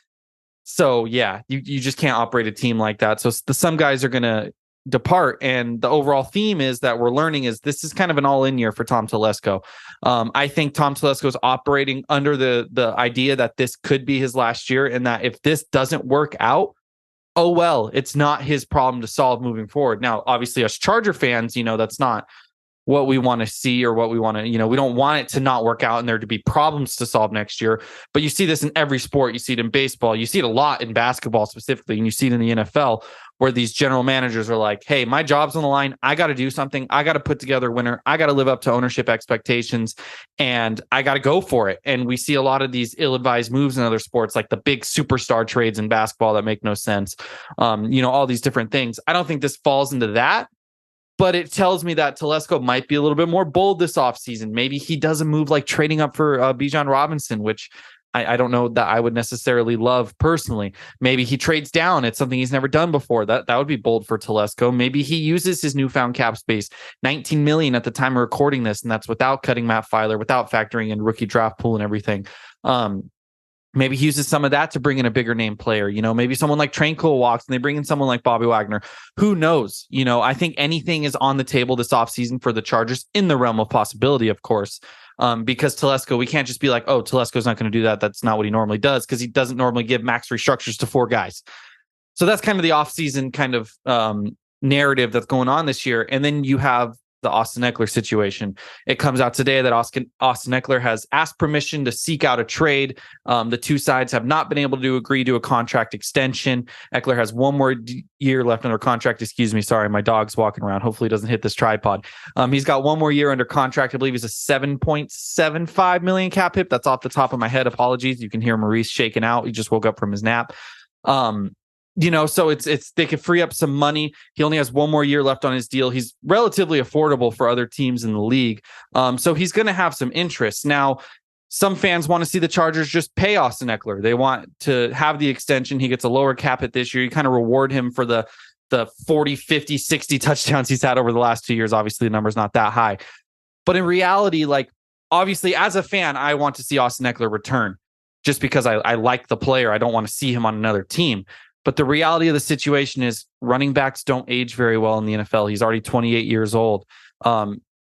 So yeah, you just can't operate a team like that. So some guys are going to depart, and the overall theme is that we're learning is this is kind of an all-in year for Tom Telesco. I think Tom Telesco is operating under the idea that this could be his last year, and that if this doesn't work out, oh, well, it's not his problem to solve moving forward. Now, obviously, us Charger fans, that's not what we want to see or what we want to, we don't want it to not work out and there to be problems to solve next year. But you see this in every sport. You see it in baseball. You see it a lot in basketball specifically, and you see it in the NFL, where these general managers are like, hey, my job's on the line. I got to do something. I got to put together a winner. I got to live up to ownership expectations, and I got to go for it. And we see a lot of these ill-advised moves in other sports, like the big superstar trades in basketball that make no sense. All these different things. I don't think this falls into that, but it tells me that Telesco might be a little bit more bold this offseason. Maybe he does a move like trading up for Bijan Robinson, which I don't know that I would necessarily love personally. Maybe he trades down. It's something he's never done before. That would be bold for Telesco. Maybe he uses his newfound cap space, $19 million at the time of recording this, and that's without cutting Matt Filer, without factoring in rookie draft pool and everything. Maybe he uses some of that to bring in a bigger name player. Maybe someone like Tranquill walks and they bring in someone like Bobby Wagner. Who knows? I think anything is on the table this offseason for the Chargers, in the realm of possibility, of course. Because Telesco, we can't just be like, oh, Telesco's not going to do that. That's not what he normally does, because he doesn't normally give max restructures to 4 guys. So that's kind of the offseason kind of narrative that's going on this year. And then you have the Austin Ekeler situation. It comes out today that Austin Ekeler has asked permission to seek out a trade. The two sides have not been able to agree to a contract extension. Ekeler has one more year left under contract. Excuse me. Sorry, my dog's walking around. Hopefully he doesn't hit this tripod. He's got one more year under contract. I believe he's a $7.75 million cap hit. That's off the top of my head. Apologies. You can hear Maurice shaking out. He just woke up from his nap. So it's they could free up some money. He only has one more year left on his deal. He's relatively affordable for other teams in the league. So he's going to have some interest. Now, some fans want to see the Chargers just pay Austin Ekeler. They want to have the extension. He gets a lower cap hit this year. You kind of reward him for the 40, 50, 60 touchdowns he's had over the last 2 years. Obviously, the number's not that high. But in reality, obviously, as a fan, I want to see Austin Ekeler return just because I like the player. I don't want to see him on another team. But the reality of the situation is running backs don't age very well in the NFL. He's already 28 years old.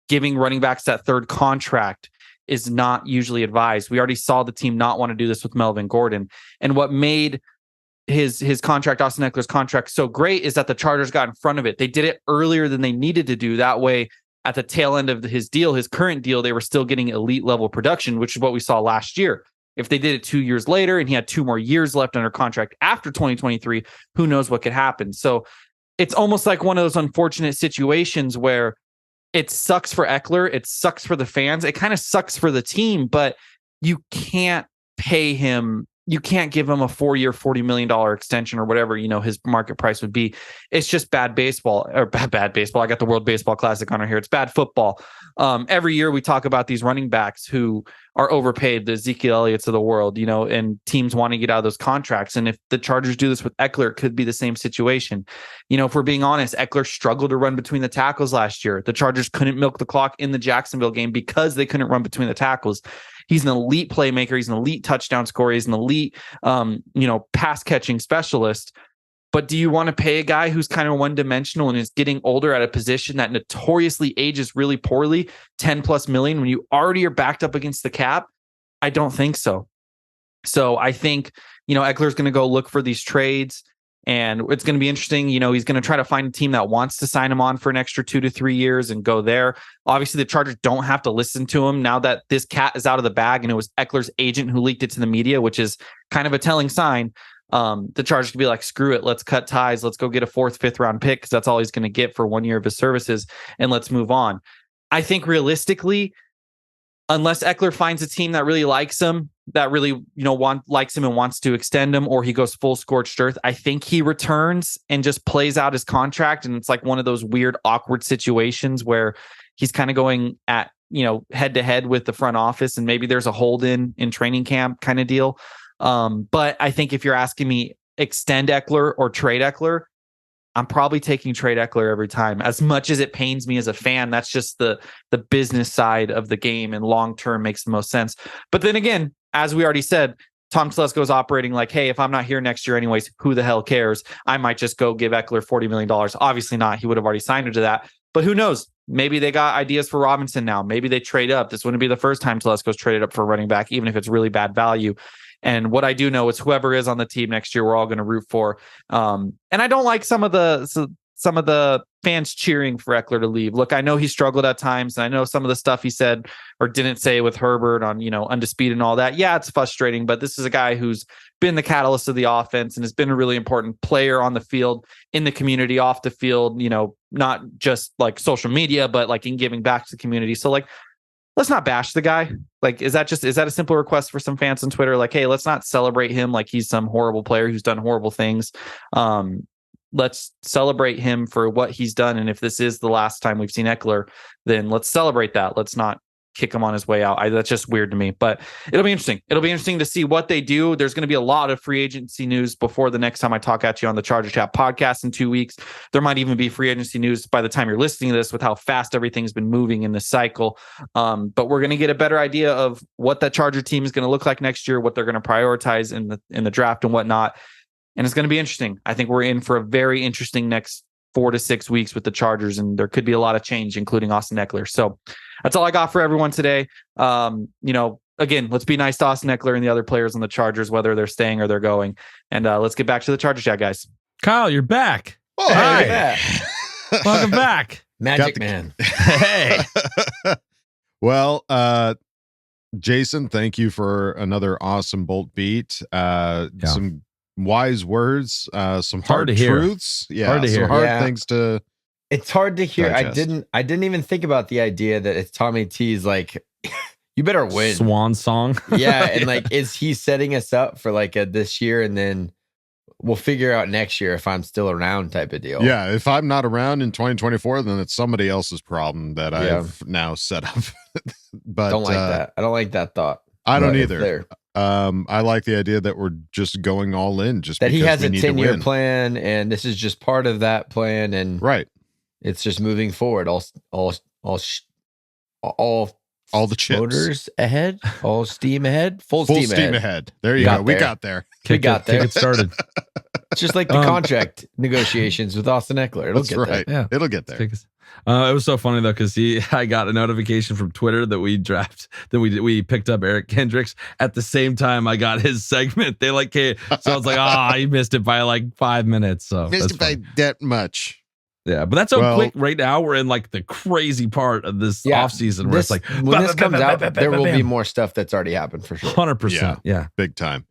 Giving running backs that third contract is not usually advised. We already saw the team not want to do this with Melvin Gordon. And what made his contract, Austin Ekeler's contract, so great is that the Chargers got in front of it. They did it earlier than they needed to do. That way, at the tail end of his deal, his current deal, they were still getting elite level production, which is what we saw last year. If they did it 2 years later and he had 2 more years left under contract after 2023, who knows what could happen? So it's almost like one of those unfortunate situations where it sucks for Ekeler. It sucks for the fans. It kind of sucks for the team, but you can't pay him. You can't give him a 4-year, $40 million extension or whatever, his market price would be. It's just bad baseball or bad baseball. I got the World Baseball Classic on here. It's bad football. Every year we talk about these running backs who are overpaid, the Ezekiel Elliott's of the world, and teams want to get out of those contracts. And if the Chargers do this with Ekeler, it could be the same situation. If we're being honest, Ekeler struggled to run between the tackles last year. The Chargers couldn't milk the clock in the Jacksonville game because they couldn't run between the tackles. He's an elite playmaker. He's an elite touchdown scorer. He's an elite, pass catching specialist. But do you want to pay a guy who's kind of one-dimensional and is getting older at a position that notoriously ages really poorly, 10 plus million, when you already are backed up against the cap? I don't think so. So I think, Ekeler's going to go look for these trades, and it's going to be interesting. He's going to try to find a team that wants to sign him on for an extra 2 to 3 years and go there. Obviously, the Chargers don't have to listen to him now that this cat is out of the bag, and it was Ekeler's agent who leaked it to the media, which is kind of a telling sign. The Chargers could be like, screw it, let's cut ties, let's go get a 4th, 5th round pick, because that's all he's going to get for 1 year of his services, and let's move on. I think realistically, unless Ekeler finds a team that really likes him, that really likes him and wants to extend him, or he goes full scorched earth, I think he returns and just plays out his contract. And it's like one of those weird, awkward situations where he's kind of going at head to head with the front office, and maybe there's a hold in training camp kind of deal. But I think if you're asking me extend Ekeler or trade Ekeler, I'm probably taking trade Ekeler every time. As much as it pains me as a fan, that's just the business side of the game, and long-term makes the most sense. But then again, as we already said, Tom Telesco is operating like, hey, if I'm not here next year anyways, who the hell cares? I might just go give Ekeler $40 million. Obviously not. He would have already signed him to that. But who knows? Maybe they got ideas for Robinson now. Maybe they trade up. This wouldn't be the first time Telesco's traded up for a running back, even if it's really bad value. And what I do know is whoever is on the team next year, we're all going to root for. And I don't like some of the fans cheering for Ekeler to leave. Look, I know he struggled at times, and I know some of the stuff he said or didn't say with Herbert on, Undisputed and all that. Yeah, it's frustrating, but this is a guy who's been the catalyst of the offense and has been a really important player on the field, in the community, off the field, not just like social media, but like in giving back to the community. So like, let's not bash the guy. Like, is that a simple request for some fans on Twitter? Like, hey, let's not celebrate him like he's some horrible player who's done horrible things. Let's celebrate him for what he's done. And if this is the last time we've seen Ekeler, then let's celebrate that. Let's not kick him on his way out. That's just weird to me, but it'll be interesting. It'll be interesting to see what they do. There's going to be a lot of free agency news before the next time I talk at you on the Charger Chat podcast in 2 weeks. There might even be free agency news by the time you're listening to this with how fast everything's been moving in this cycle. But we're going to get a better idea of what that Charger team is going to look like next year, what they're going to prioritize in the draft and whatnot. And it's going to be interesting. I think we're in for a very interesting next 4 to 6 weeks with the Chargers, and there could be a lot of change, including Austin Ekeler. So that's all I got for everyone today. Again, let's be nice to Austin Ekeler and the other players on the Chargers, whether they're staying or they're going. And let's get back to the Charger Chat, guys. Kyle, you're back. Oh, hi. Welcome back. Magic Man. Hey. Well, Jason, thank you for another awesome Bolt beat. Some wise words, some hard truths. Yeah, hard to hear. Some hard things to. It's hard to hear. digest. I didn't even think about the idea that it's Tommy T's like, you better win. Swan song. Yeah, and like, is he setting us up for like a this year, and then we'll figure out next year if I'm still around type of deal. Yeah, if I'm not around in 2024, then it's somebody else's problem that I've now set up. But don't like that. I don't like that thought. I don't either. I like the idea that we're just going all in, just that because he has we a need to 10-year win. plan, and this is just part of that plan, and right. It's just moving forward. All the chips. Motors ahead, all steam ahead, full steam steam ahead. There you go. We got there. We got there. Kick it started. It's just like the contract negotiations with Austin Ekeler. It'll get there. Yeah, it'll get there. It was so funny though, because I got a notification from Twitter that we picked up Eric Kendricks at the same time I got his segment. They like came, so I was like, you missed it by like 5 minutes. So missed it by that much. Yeah, but that's so quick. Right now, we're in like the crazy part of this off season where it's like when this comes out, there will be more stuff that's already happened for sure. 100%. Yeah, big time.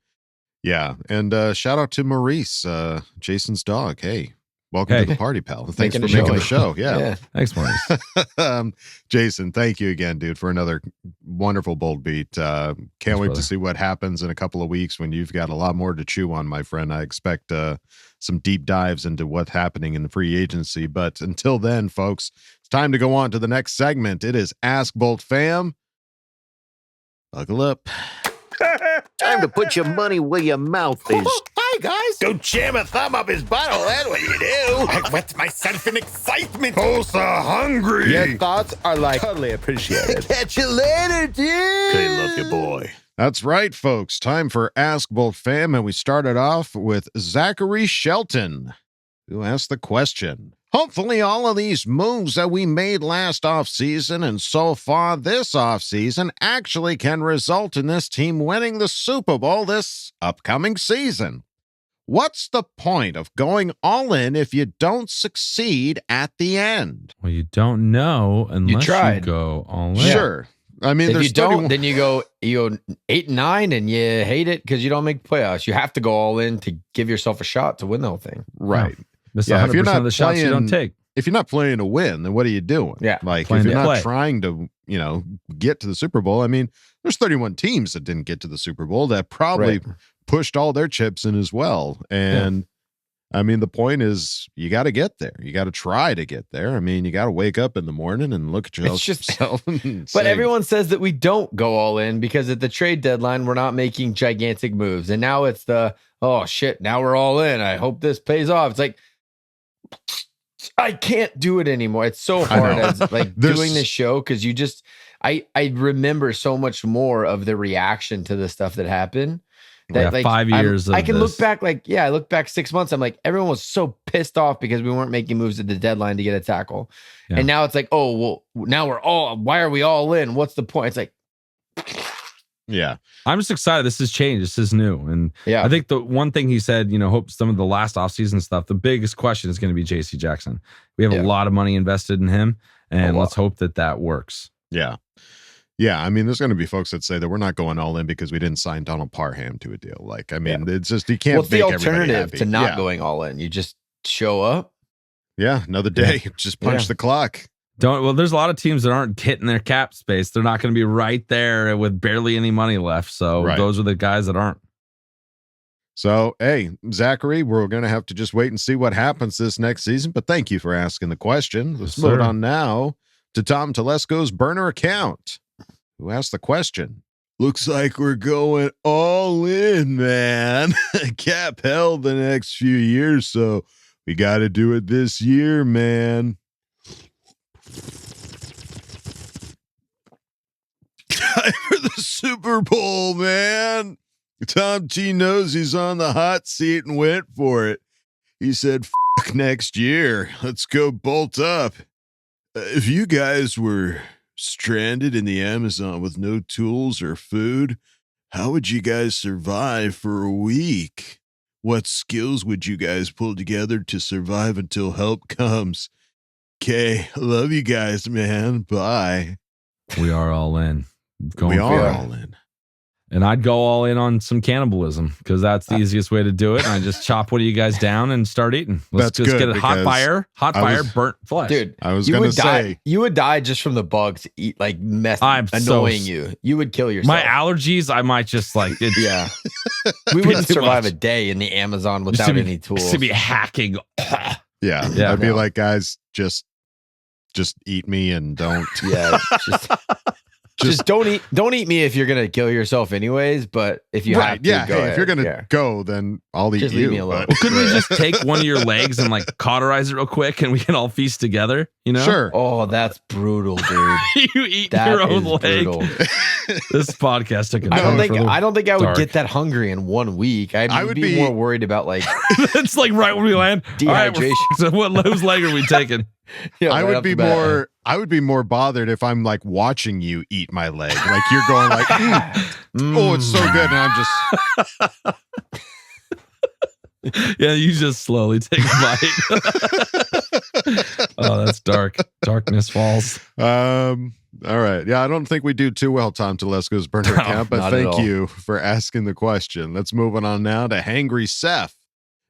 Yeah, and shout out to Maurice, Jason's dog. Hey, welcome to the party, pal. Thanks for making the show. Yeah. Thanks, Maurice. Jason, thank you again, dude, for another wonderful bold beat. Can't wait to see what happens in a couple of weeks when you've got a lot more to chew on, my friend. I expect some deep dives into what's happening in the free agency. But until then, folks, it's time to go on to the next segment. It is Ask Boltfam. Buckle up. Time to put your money where your mouth is. Hi, guys. Don't jam a thumb up his butthole. That's what you do. I wet myself in excitement. Oh, so hungry. Your thoughts are like totally appreciated. Catch you later, dude. Okay, love you, boy. That's right, folks. Time for Ask Boltfam, and we started off with Zachary Shelton, who asked the question. Hopefully all of these moves that we made last offseason and so far this offseason actually can result in this team winning the Super Bowl this upcoming season. What's the point of going all in if you don't succeed at the end? Well, you don't know unless you go all in. Sure. I mean, if you don't, then you go 8-9 and you hate it because you don't make playoffs. You have to go all in to give yourself a shot to win the whole thing. Right. Miss 100% of the shots you don't take. If you're not playing to win, then what are you doing? Yeah. Like, if you're not trying to, get to the Super Bowl, I mean, there's 31 teams that didn't get to the Super Bowl that probably pushed all their chips in as well. And I mean, the point is you got to get there. You got to try to get there. I mean, you got to wake up in the morning and look at yourself. But everyone says that we don't go all in because at the trade deadline, we're not making gigantic moves. And now it's oh shit, now we're all in. I hope this pays off. It's like, I can't do it anymore. It's so hard as doing this show because you just, I remember so much more of the reaction to the stuff that happened. That 5 years. I can look back I look back 6 months. I'm like, everyone was so pissed off because we weren't making moves at the deadline to get a tackle. Yeah. And now it's like, oh, well, now why are we all in? What's the point? It's like, yeah, I'm just excited. This has changed. This is new. And I think the one thing he said, hope some of the last offseason stuff, the biggest question is going to be JC Jackson. We have a lot of money invested in him, and let's hope that works. Yeah. Yeah, I mean, there's going to be folks that say that we're not going all in because we didn't sign Donald Parham to a deal. Like, I mean, it's just, you can't. What's the alternative to not going all in? You just show up. Yeah, another day. Just punch the clock. There's a lot of teams that aren't hitting their cap space. They're not going to be right there with barely any money left. So those are the guys that aren't. So, hey, Zachary, we're going to have to just wait and see what happens this next season. But thank you for asking the question. Let's move on now to Tom Telesco's burner account. who asked the question. Looks like we're going all in, man. Cap held the next few years, so we got to do it this year, man. Time for the Super Bowl, man. Tom G knows he's on the hot seat and went for it. He said, "F next year. Let's go bolt up." If you guys were stranded in the Amazon with no tools or food, how would you guys survive for a week? What skills would you guys pull together to survive until help comes? Okay, love you guys, man. Bye. We are all in. We are all in. And I'd go all in on some cannibalism because that's the easiest way to do it. And I just chop one of you guys down and start eating. Let's just get a hot fire, burnt flesh. Dude, I was going to say. You would die just from the bugs annoying you. You would kill yourself. My allergies, I might just like it. Yeah. We wouldn't survive a day in the Amazon without any tools. Just to be hacking. Yeah. I'd be like, guys, just eat me and don't. Yeah. Just don't eat me if you're gonna kill yourself anyways. But if you have to, go ahead. If you're gonna go, then I'll eat you. Leave me alone. Well, couldn't we just take one of your legs and like cauterize it real quick, and we can all feast together? You know? Sure. Oh, that's brutal, dude. You eat your own leg. This podcast took. I don't think I would get that hungry in 1 week. I would be more worried about like. It's like right when we land. Dehydration. All right, so whose leg are we taking? Yeah, I would be more bothered if I'm like watching you eat my leg. Like you're going like, oh, it's so good. And I'm just. Yeah, you just slowly take a bite. Oh, that's dark. Darkness falls. All right. Yeah, I don't think we do too well, Tom Telesco's burner account, but thank you for asking the question. Let's move on now to Hangry Seth,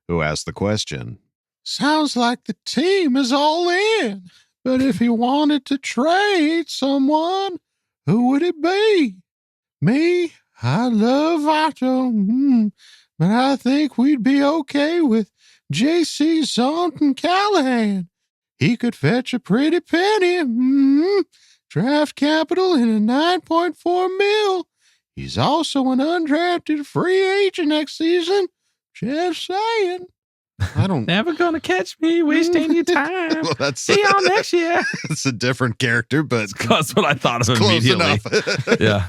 who asked the question. Sounds like the team is all in, but if he wanted to trade someone, who would it be? Me? I love Vato, but I think we'd be okay with J.C. Zonton Callahan. He could fetch a pretty penny. Draft capital in a 9.4 mil. He's also an undrafted free agent next season. Just saying. I don't. Never gonna catch me wasting your time. Well, see y'all next year. It's a different character, but that's what I thought of immediately. Yeah.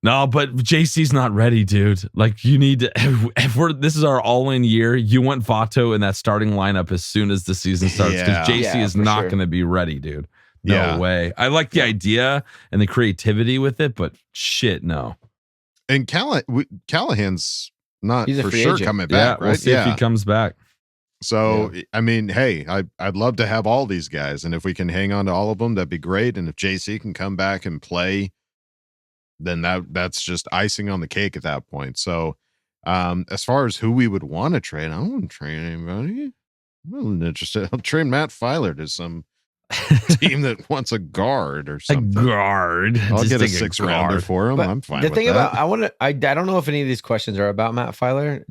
No, but JC's not ready, dude. Like you need to. This is our all-in year. You want Vato in that starting lineup as soon as the season starts because JC is not going to be ready, dude. No way. I like the idea and the creativity with it, but shit, no. And Callahan's not He's for sure agent. Coming back, right? We'll see if he comes back. So, I mean, hey, I'd love to have all these guys. And if we can hang on to all of them, that'd be great. And if JC can come back and play, then that's just icing on the cake at that point. So, as far as who we would want to trade, I don't want to trade anybody. I'm not interested. I'll trade Matt Filer to some team that wants a guard or something. A guard. I'll get a 6-rounder for him. But I'm fine the with thing that. about I don't know if any of these questions are about Matt Filer.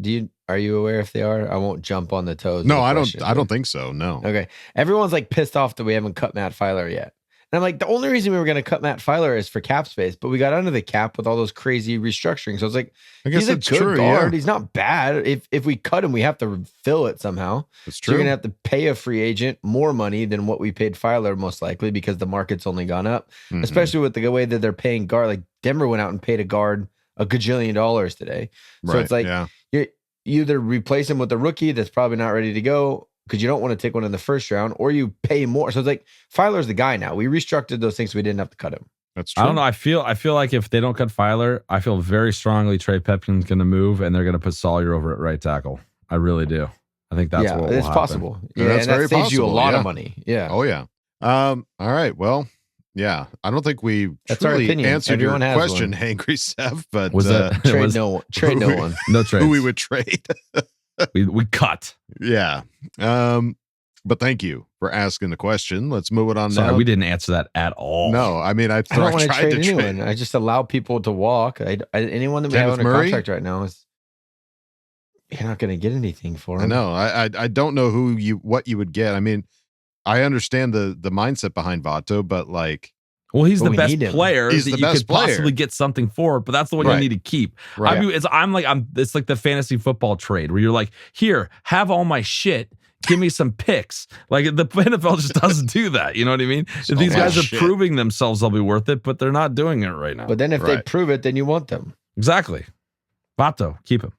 Are you aware if they are? I won't jump on the toes. No, I don't think so. No. Okay. Everyone's like pissed off that we haven't cut Matt Filer yet. And I'm like, the only reason we were going to cut Matt Filer is for cap space, but we got under the cap with all those crazy restructuring. So I was like, I guess he's a good true, guard. yeah. He's not bad. If we cut him, we have to fill it somehow. That's So you're true. going to have to pay a free agent more money than what we paid Filer, most likely, because the market's only gone up, Mhm. especially with the way that they're paying guard. Like Denver went out and paid a guard $1 gajillion today. So Right, it's like yeah. you either replace him with a rookie that's probably not ready to go, because you don't want to take one in the first round, or you pay more. So it's like Filer's the guy now. We restructured those things so we didn't have to cut him. That's true. I don't know. I feel like if they don't cut Filer, I feel very strongly Trey Pipkin's going to move and they're going to put Sawyer over at right tackle. I really do. I think that's what will it's happen. possible. Yeah, that's and that very saves you a possible, lot yeah. of money. Yeah. Oh yeah. All right. Well, yeah. I don't think we That's our truly opinion. answered your Everyone has question, one. Hangry Seth. But Was that Trade no one. Trade no one. No trades. who we would trade? we cut. Yeah. But thank you for asking the question. Let's move it on Sorry, now. we didn't answer that at all. No, I mean I don't want to tried trade to anyone. trade. I just allow people to walk. Anyone that we Kenneth have under Murray? contract right now is you're not going to get anything for I him. know. I don't know what you would get. I mean, I understand the mindset behind Vato, but like Well, he's But the we best need him. player He's that the you best could player. possibly get something for, but that's the one you Right. need to keep. Right. It's like the fantasy football trade where you're like, here, have all my shit. Give me some picks. Like the NFL just doesn't do that. You know what I mean? If these guys are proving themselves, they'll be worth it, but they're not doing it right now. But then if they prove it, then you want them. Exactly. Vato, keep him.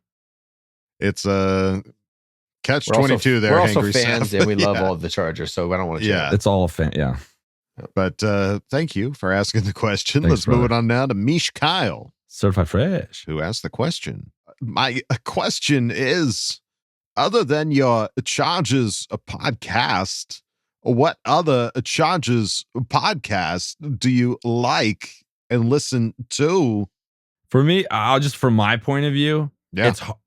It's a catch 22 there. We're also Hangry fans Sam. and we love Yeah. all of the Chargers, so I don't want to. Yeah. It's all a fan. Yeah. But thank you for asking the question. Thanks, Let's move brother. it on now to Mish Kyle, Certified fresh. who asked the question. My question is, other than your Chargers podcast, what other Chargers podcast do you like and listen to? For me, from my point of view,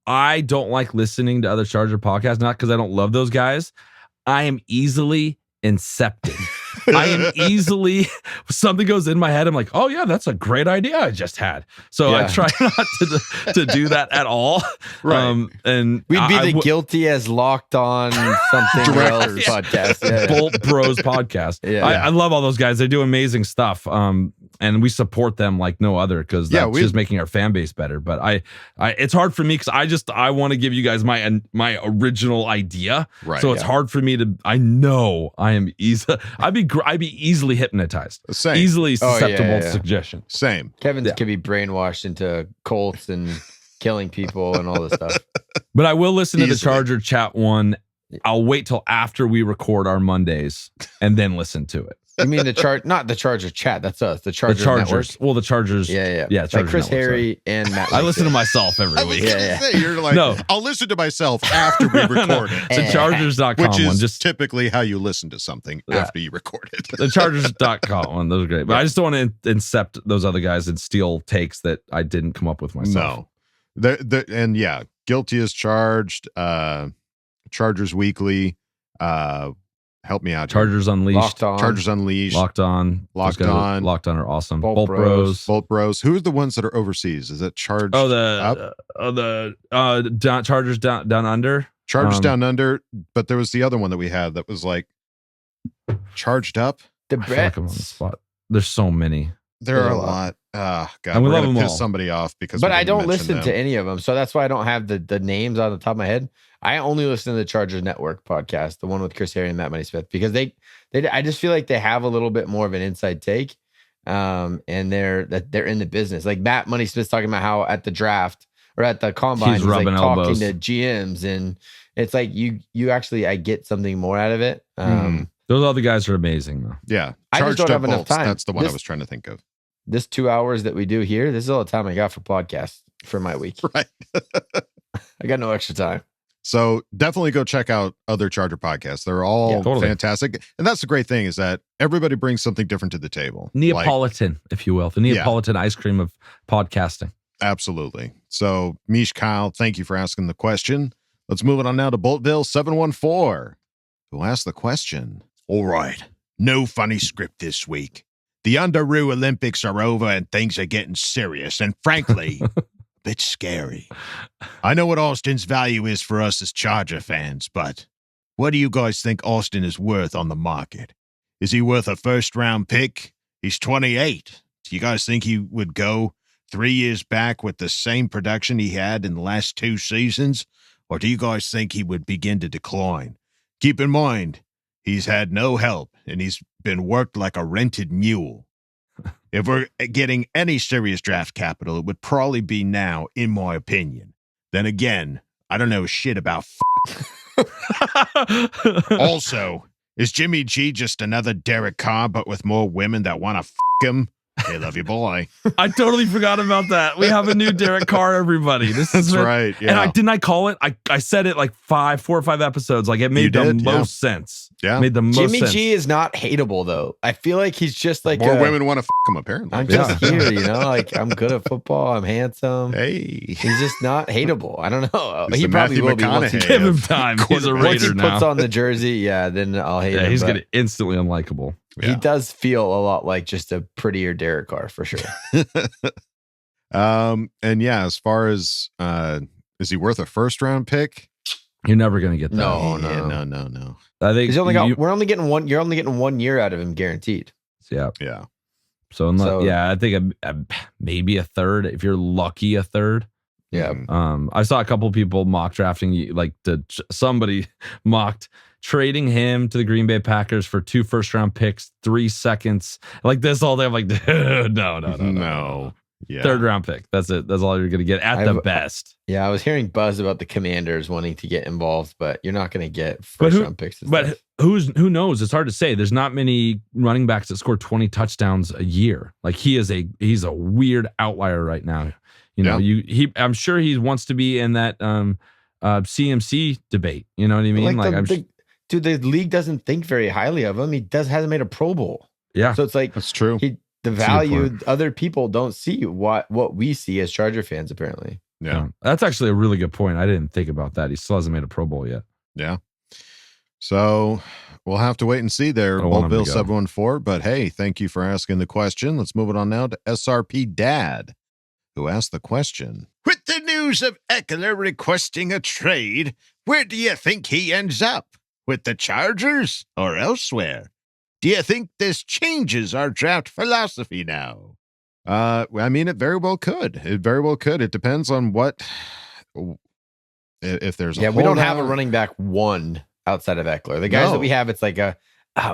I don't like listening to other Charger podcasts, not because I don't love those guys. I am easily incepted. I am easily, something goes in my head. I'm like, oh yeah, that's a great idea I just had. So I try not to do that at all. Right. And We'd be the guilty as locked on something else podcast. Yeah. Bolt Bros podcast. Yeah. I love all those guys. They do amazing stuff. And we support them like no other because that's just making our fan base better. But I it's hard for me because I want to give you guys my original idea. Right. So it's hard for me to. I know I am easy. I'd be easily hypnotized. Same. Easily susceptible to suggestion. Same. Kevin could be brainwashed into Colts and killing people and all this stuff. But I will listen to the Charger chat one. I'll wait till after we record our Mondays and then listen to it. You mean not the Charger chat? That's us. The Chargers. Chargers. Network. Well, the Chargers. Yeah. Yeah. Like Chargers Chris Network, Harry and Matt. I listen to myself every I was week. gonna say, you're like, No. I'll listen to myself after we record it. The Chargers.com Which is one. Just typically how you listen to something after you record it. the Chargers.com one. Those are great. But I just don't want to incept those other guys and steal takes that I didn't come up with myself. No. And yeah, guilty as charged. Chargers Weekly. Help me out. Chargers Unleashed. Locked On. Chargers Unleashed. Locked On. Locked Those guys On. Locked On are awesome. Bolt Bolt Bros. Bros. Bolt Bros. Who are the ones that are overseas? Is that Charged Chargers down under. Chargers Down Under, but there was the other one that we had that was like Charged Up. The I feel like I'm on the spot. There's so many. There are a lot. God, And we we're love gonna them piss all. somebody off because. But we I didn't don't mention listen to them. any of them, so that's why I don't have the names on the top of my head. I only listen to the Chargers Network podcast, the one with Chris Harry and Matt Money Smith, because they I just feel like they have a little bit more of an inside take, and they're in the business. Like Matt Money Smith's talking about how at the draft or at the combine, He's he's like rubbing talking elbows. to GMs, and it's like you actually I get something more out of it. Those other guys are amazing though. Yeah, I just don't Charged Up have enough Bolts, time. That's the one I This- was trying to think of. This 2 hours that we do here, this is all the time I got for podcasts for my week. Right. I got no extra time. So definitely go check out other Charger podcasts. They're all totally. fantastic. And that's the great thing is that everybody brings something different to the table. Neapolitan, if you will. The Neapolitan ice cream of podcasting. Absolutely. So Mish Kyle, thank you for asking the question. Let's move it on now to Boltville 714, who asked the question. All right. No funny script this week. The Underoo Olympics are over and things are getting serious and frankly, a bit scary. I know what Austin's value is for us as Charger fans, but what do you guys think Austin is worth on the market? Is he worth a first-round pick? He's 28. Do you guys think he would go 3 years back with the same production he had in the last 2 seasons? Or do you guys think he would begin to decline? Keep in mind, he's had no help, and he's been worked like a rented mule. If we're getting any serious draft capital, it would probably be now, in my opinion. Then again, I don't know shit about Also, is Jimmy G just another Derek Carr, but with more women that want to him? Hey, love you, boy. I totally forgot about that. We have a new Derek Carr, everybody. This is That's right. Yeah. And I call it? I said it like 4 or 5 episodes. Like it made the most sense. Yeah. Made the most Jimmy sense. G is not hateable though. I feel like he's just like More women want to him, apparently. I'm just here, like I'm good at football. I'm handsome. Hey, he's just not hateable. I don't know. He's He the probably Matthew will be once he, McConaughey Give him of time. He's a once he Raider puts now. on the jersey. Yeah, then I'll hate him. Yeah, he's but gonna instantly unlikable. He does feel a lot like just a prettier Derek Carr for sure. And yeah, as far as is he worth a first-round pick? You're never gonna get that. No. I think He's only got. We're only getting one. You're only getting 1 year out of him, guaranteed. Yeah. Yeah. So, I think maybe a third, if you're lucky, a third. Yeah. I saw a couple people mock drafting, like somebody mocked trading him to the Green Bay Packers for 2 first-round picks, 3 seconds, like this all day. I'm like, no. Yeah. 3rd round pick. That's it. That's all you're going to get at the best. Yeah, I was hearing buzz about the Commanders wanting to get involved, but you're not going to get first-round picks. But who knows? It's hard to say. There's not many running backs that score 20 touchdowns a year. Like he's a weird outlier right now. You know, I'm sure he wants to be in that CMC debate. You know what I mean? Dude, the league doesn't think very highly of him. He hasn't made a Pro Bowl. Yeah, so it's like that's true. The value other people don't see what we see as Charger fans, apparently. Yeah. That's actually a really good point. I didn't think about that. He still hasn't made a Pro Bowl yet. Yeah. So we'll have to wait and see there, Boltville 714. But hey, thank you for asking the question. Let's move it on now to SRP Dad, who asked the question. With the news of Ekeler requesting a trade, where do you think he ends up? With the Chargers or elsewhere? Do you think this changes our draft philosophy now? I mean, it very well could. It very well could. It depends on what. If there's we don't have a running back 1 outside of Ekeler. The guys that we have, it's like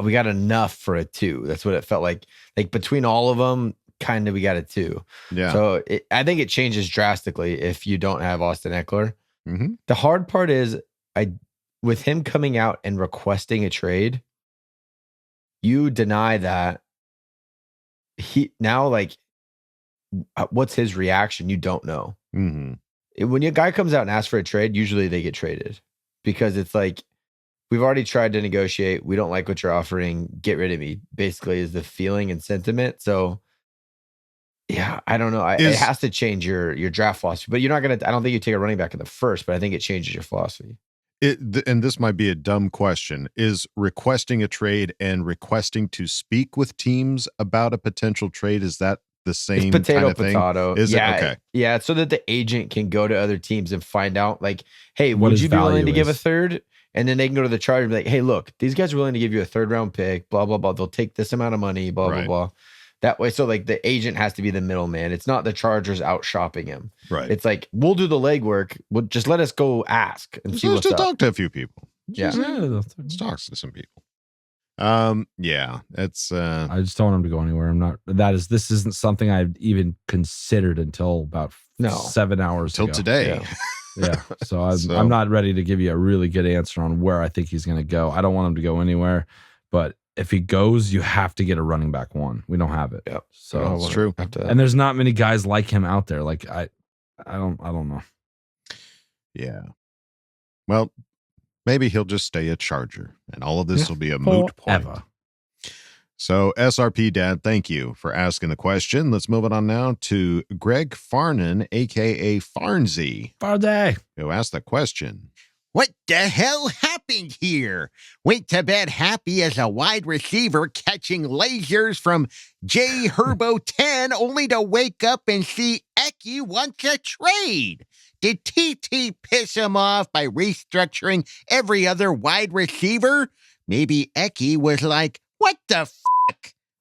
we got enough for a 2. That's what it felt like. Like between all of them, kind of we got a 2. Yeah. So I think it changes drastically if you don't have Austin Ekeler. Mm-hmm. The hard part is with him coming out and requesting a trade, you deny that what's his reaction? You don't know. Mm-hmm. When your guy comes out and asks for a trade, usually they get traded because it's like, we've already tried to negotiate. We don't like what you're offering. Get rid of me, basically, is the feeling and sentiment. So yeah, I don't know. It has to change your draft philosophy, but you're not going to, I don't think you take a running back in the first, but I think it changes your philosophy. And this might be a dumb question, is requesting a trade and requesting to speak with teams about a potential trade, is that the same potato, kind of thing? Potato. Is it? Okay. Yeah, so that the agent can go to other teams and find out, like, hey, would you be willing to give a third? And then they can go to the Chargers and be like, hey, look, these guys are willing to give you a 3rd round pick, blah, blah, blah. They'll take this amount of money, blah, blah, blah. That way, so like the agent has to be the middleman. It's not the Chargers out shopping him. Right. It's like, we'll do the legwork. We'll just let us go ask and see what's up. Talk to a few people. Yeah. Let's talk to some people. Yeah, it's I just don't want him to go anywhere. This isn't something I've even considered until about 7 hours till ago. Today. Yeah. So I'm not ready to give you a really good answer on where I think he's going to go. I don't want him to go anywhere, but if he goes, you have to get a running back 1. We don't have it. Yep. So it's true. And there's not many guys like him out there. Like I don't know. Yeah. Well, maybe he'll just stay a Charger and all of this will be a moot point. So SRP Dad, thank you for asking the question. Let's move it on now to Greg Farnan, aka Farnsey. Farnsey, who asked the question. What the hell happened here? Went to bed happy as a wide receiver catching lasers from J Herbo 10 only to wake up and see Eki wants a trade. Did TT piss him off by restructuring every other wide receiver? Maybe Eki was like, what the f***?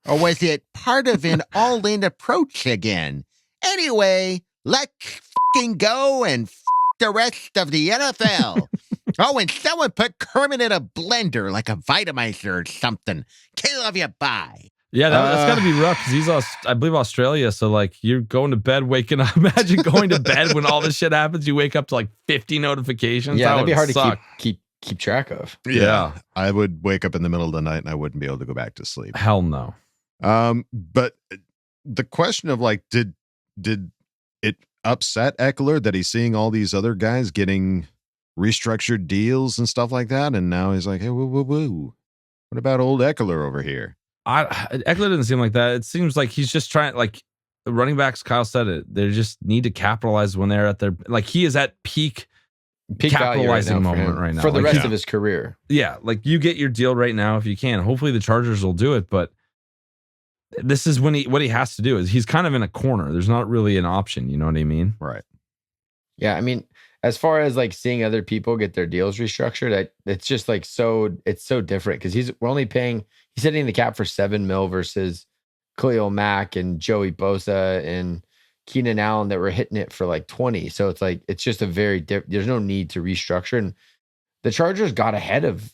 Or was it part of an all-in approach again? Anyway, let's f***ing go and f*** the rest of the NFL. Oh, and someone put Kermit in a blender like a Vitamizer or something. Okay, love you, bye. Yeah, that's got to be rough because he's, I believe, Australia. So, like, you're going to bed, waking up. Imagine going to bed when all this shit happens. You wake up to like 50 notifications. Yeah, that'd be hard to keep track of. Yeah, I would wake up in the middle of the night and I wouldn't be able to go back to sleep. Hell no. But the question of like, did it upset Ekeler that he's seeing all these other guys getting restructured deals and stuff like that, and now he's like, hey, woo. What about old Ekeler over here? Ekeler doesn't seem like that. It seems like he's just trying, like the running backs, Kyle said it, they just need to capitalize when they're at their, like he is at peak capitalizing moment right now. For the rest of his career. Yeah, like you get your deal right now if you can. Hopefully the Chargers will do it, but this is when what he has to do is he's kind of in a corner. There's not really an option, you know what I mean? Right. Yeah, I mean, as far as like seeing other people get their deals restructured, it's just like it's so different because he's setting the cap for $7 million versus Khalil Mack and Joey Bosa and Keenan Allen that were hitting it for like 20. So it's like, it's just a very there's no need to restructure. And the Chargers got ahead of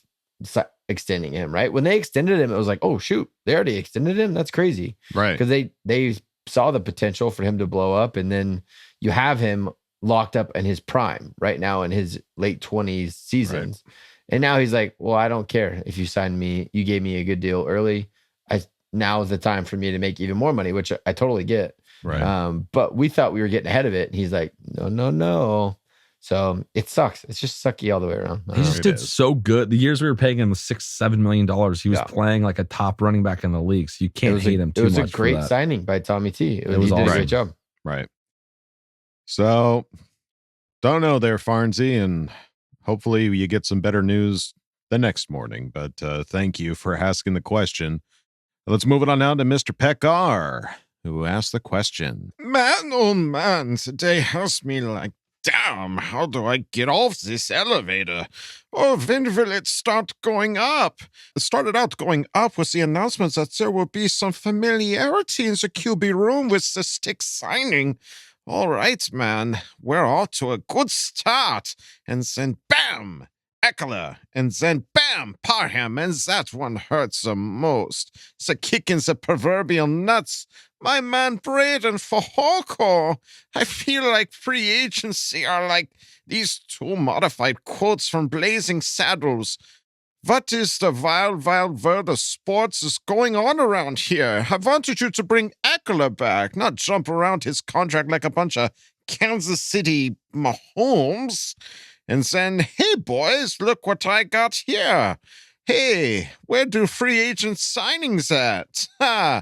extending him, right? When they extended him, it was like, oh shoot, they already extended him. That's crazy. Right. Because they saw the potential for him to blow up. And then you have him locked up in his prime right now in his late 20s seasons. Right. And now he's like, well, I don't care if you signed me, you gave me a good deal early. Now is the time for me to make even more money, which I totally get. Right. But we thought we were getting ahead of it. And he's like, no. So it sucks. It's just sucky all the way around. He just did so good. The years we were paying him $6-7 million, he was playing like a top running back in the league. So you can't hate him too much. It was a great signing by Tommy T. He did a great job. Right. So don't know there, Farnsey, and hopefully you get some better news the next morning. But thank you for asking the question. Let's move it on now to Mr. Pekar, who asked the question. Man, oh man, today has me like, damn, how do I get off this elevator? Oh, when will it start going up? It started out going up with the announcement that there will be some familiarity in the QB room with the stick signing. All right, man, we're off to a good start. And then bam! Ekeler, and then bam, Parham, and that one hurts the most. The kick in the proverbial nuts. My man Braden Fehoko. I feel like free agency are like these two modified quotes from Blazing Saddles. What is the wild world of sports is going on around here? I wanted you to bring Ekeler back, not jump around his contract like a bunch of Kansas City Mahomes. And then, hey, boys, look what I got here. Hey, where do free agent signings at? Ha!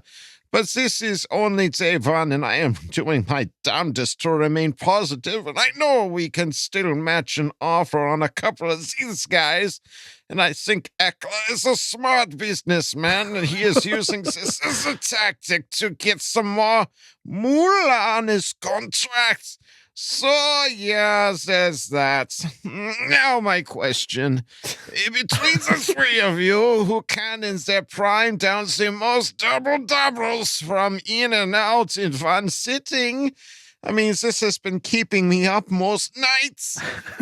But this is only day one, and I am doing my damnedest to remain positive, and I know we can still match an offer on a couple of these guys. And I think Ekeler is a smart businessman, and he is using this as a tactic to get some more moolah on his contract. So, yeah, there's that. Now my question. Between the three of you, who can in their prime down the most double-doubles from in and out in one sitting? I mean, this has been keeping me up most nights.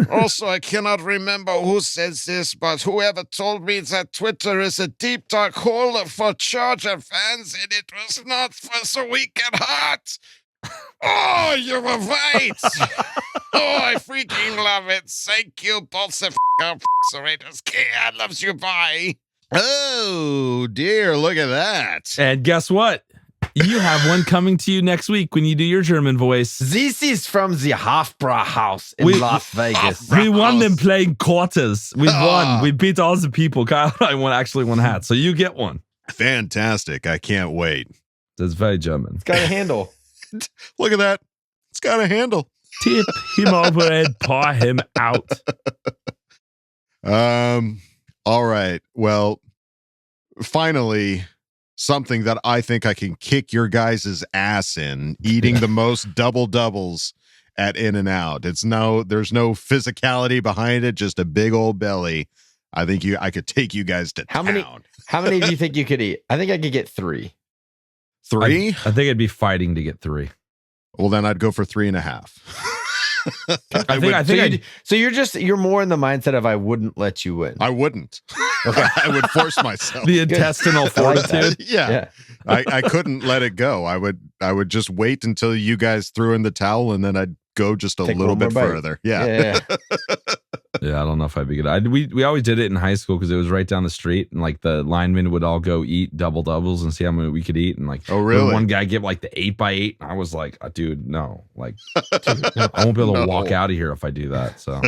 Also, I cannot remember who says this, but whoever told me that Twitter is a deep, dark hole for Charger fans, and it was not for the weak at heart. Oh, you were right. Oh, I freaking love it. Thank you, Boltfam. Raiders. God loves you. Bye. Oh, dear. Look at that. And guess what? You have one coming to you next week when you do your German voice. This is from the Hofbrauhaus in Las Vegas. We won them playing quarters. We won. We beat all the people. Kyle and I actually won hats. So you get one. Fantastic. I can't wait. That's very German. It's got a handle. Look at that. It's got a handle. Tip him over and paw him out. All right. Well, finally, something that I think I can kick your guys' ass in, eating the most double-doubles at In-N-Out. There's no physicality behind it, just a big old belly. I think I could take you guys to town. How many do you think you could eat? I think I could get 3. 3? I think I'd be fighting to get 3. Well, then I'd go for 3.5. So you're more in the mindset of I wouldn't let you win. I wouldn't. Okay. I would force myself. The intestinal fortitude. Yeah. I couldn't let it go. I would just wait until you guys threw in the towel, and then I'd go just a little bit further. Yeah. Yeah, I don't know if I'd be good. We always did it in high school because it was right down the street, and like the linemen would all go eat double-doubles and see how many we could eat. And like, oh really? One guy get like the 8x8, and I was like, dude, no, like, I won't be able to walk out of here if I do that. So,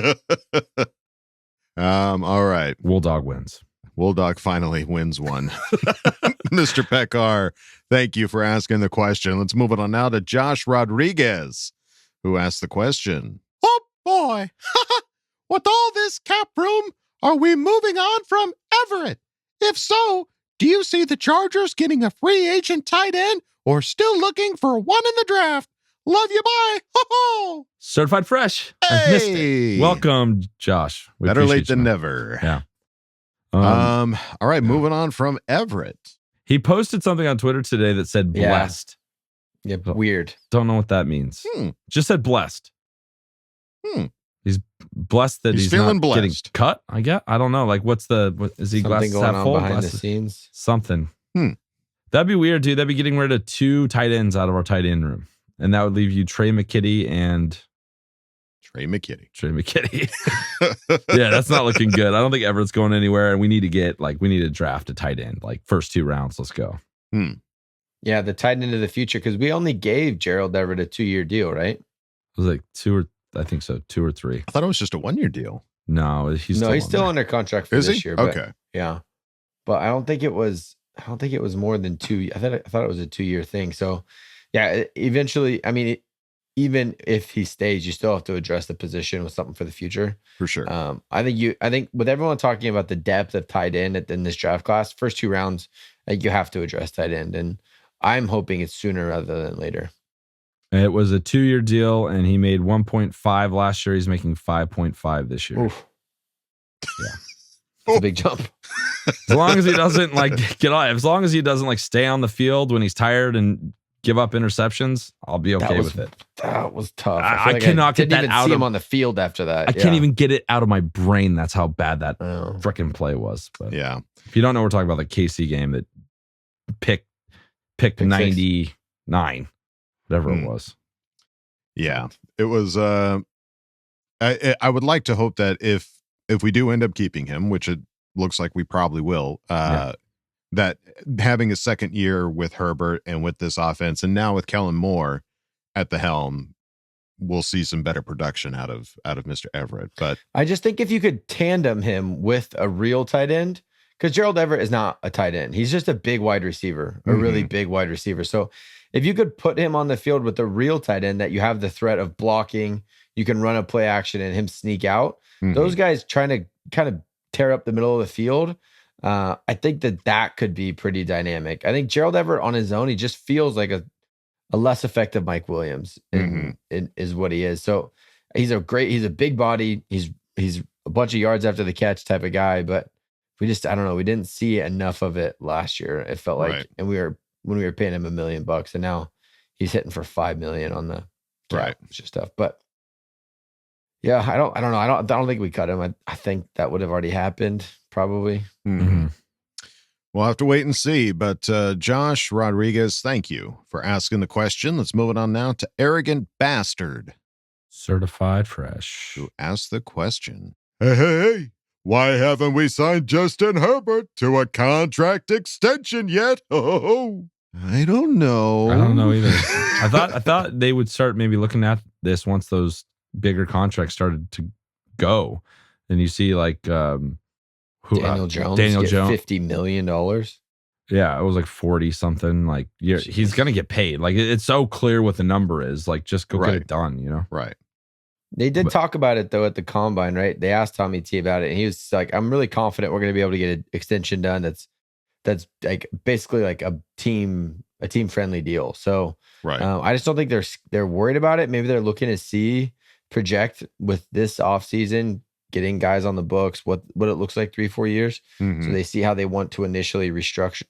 all right, Wool Dog wins. Wool Dog finally wins one. Mr. Pekar, thank you for asking the question. Let's move it on now to Josh Rodriguez, who asked the question. Oh boy. With all this cap room, are we moving on from Everett? If so, do you see the Chargers getting a free agent tight end or still looking for one in the draft? Love you, bye. Ho-ho! Certified fresh. Hey! I missed it. Welcome, Josh. Better late than never. Yeah. All right, moving on from Everett. He posted something on Twitter today that said blessed. Yeah, weird. Don't know what that means. Just said blessed. He's blessed that he's feeling not getting blessed. cut. I guess. I don't know. Like, what's is he Something glasses going half on full? behind Glasses, the scenes? something. That'd be weird, dude. That'd be getting rid of 2 tight ends out of our tight end room, and that would leave you Trey McKitty and Trey McKitty. Yeah, that's not looking good. I don't think Everett's going anywhere, and we need to draft a tight end, like first 2 rounds. Let's go. Yeah, the tight end of the future, because we only gave Gerald Everett a 2-year deal, right? It was like 2 or 3. I thought it was just a 1-year deal. No, he's still under contract for this year. Okay. Yeah, but I don't think it was more than 2. I thought it was a 2-year thing. So, yeah, eventually, I mean, even if he stays, you still have to address the position with something for the future. For sure. I think with everyone talking about the depth of tight end in this draft class, first 2 rounds, you have to address tight end, and I'm hoping it's sooner rather than later. It was a 2-year deal, and he made 1.5 last year. He's making 5.5 this year. Oof. Yeah, it's a big jump. As long as he doesn't get off, as long as he doesn't stay on the field when he's tired and give up interceptions, I'll be okay with it. That was tough. I cannot get that even out see of him on the field after that. I can't even get it out of my brain. That's how bad that freaking play was. But yeah, if you don't know, we're talking about the KC game that pick 99, whatever it was. Yeah, it was. I would like to hope that if we do end up keeping him, which it looks like we probably will, that having a second year with Herbert and with this offense, and now with Kellen Moore at the helm, we'll see some better production out of Mr. Everett. But I just think if you could tandem him with a real tight end, because Gerald Everett is not a tight end, he's just a big wide receiver, a really big wide receiver. So if you could put him on the field with a real tight end that you have the threat of blocking, you can run a play action and him sneak out. Those guys trying to kind of tear up the middle of the field. I think that could be pretty dynamic. I think Gerald Everett on his own, he just feels like a less effective Mike Williams is what he is. So he's a big body. He's a bunch of yards after the catch type of guy, but I don't know. We didn't see enough of it last year. It felt like, and when we were paying him $1 million, and now he's hitting for $5 million on the stuff. But yeah, I don't know. I don't think we cut him. I think that would have already happened probably. We'll have to wait and see. But Josh Rodriguez, thank you for asking the question. Let's move it on now to Arrogant Bastard, certified fresh, who asked the question. Hey, why haven't we signed Justin Herbert to a contract extension yet? Oh, I don't know. I don't know either. I thought they would start maybe looking at this once those bigger contracts started to go. And you see Daniel Jones $50 million. Yeah, it was like 40 something. He's gonna get paid. It's so clear what the number is. Just go get it done. Right. They did talk about it though at the combine, right? They asked Tommy T about it, and he was like, "I'm really confident we're going to be able to get an extension done. That's like basically like a team friendly deal." So, I just don't think they're worried about it. Maybe they're looking to project with this offseason, getting guys on the books, what it looks like 3-4 years. So they see how they want to initially structure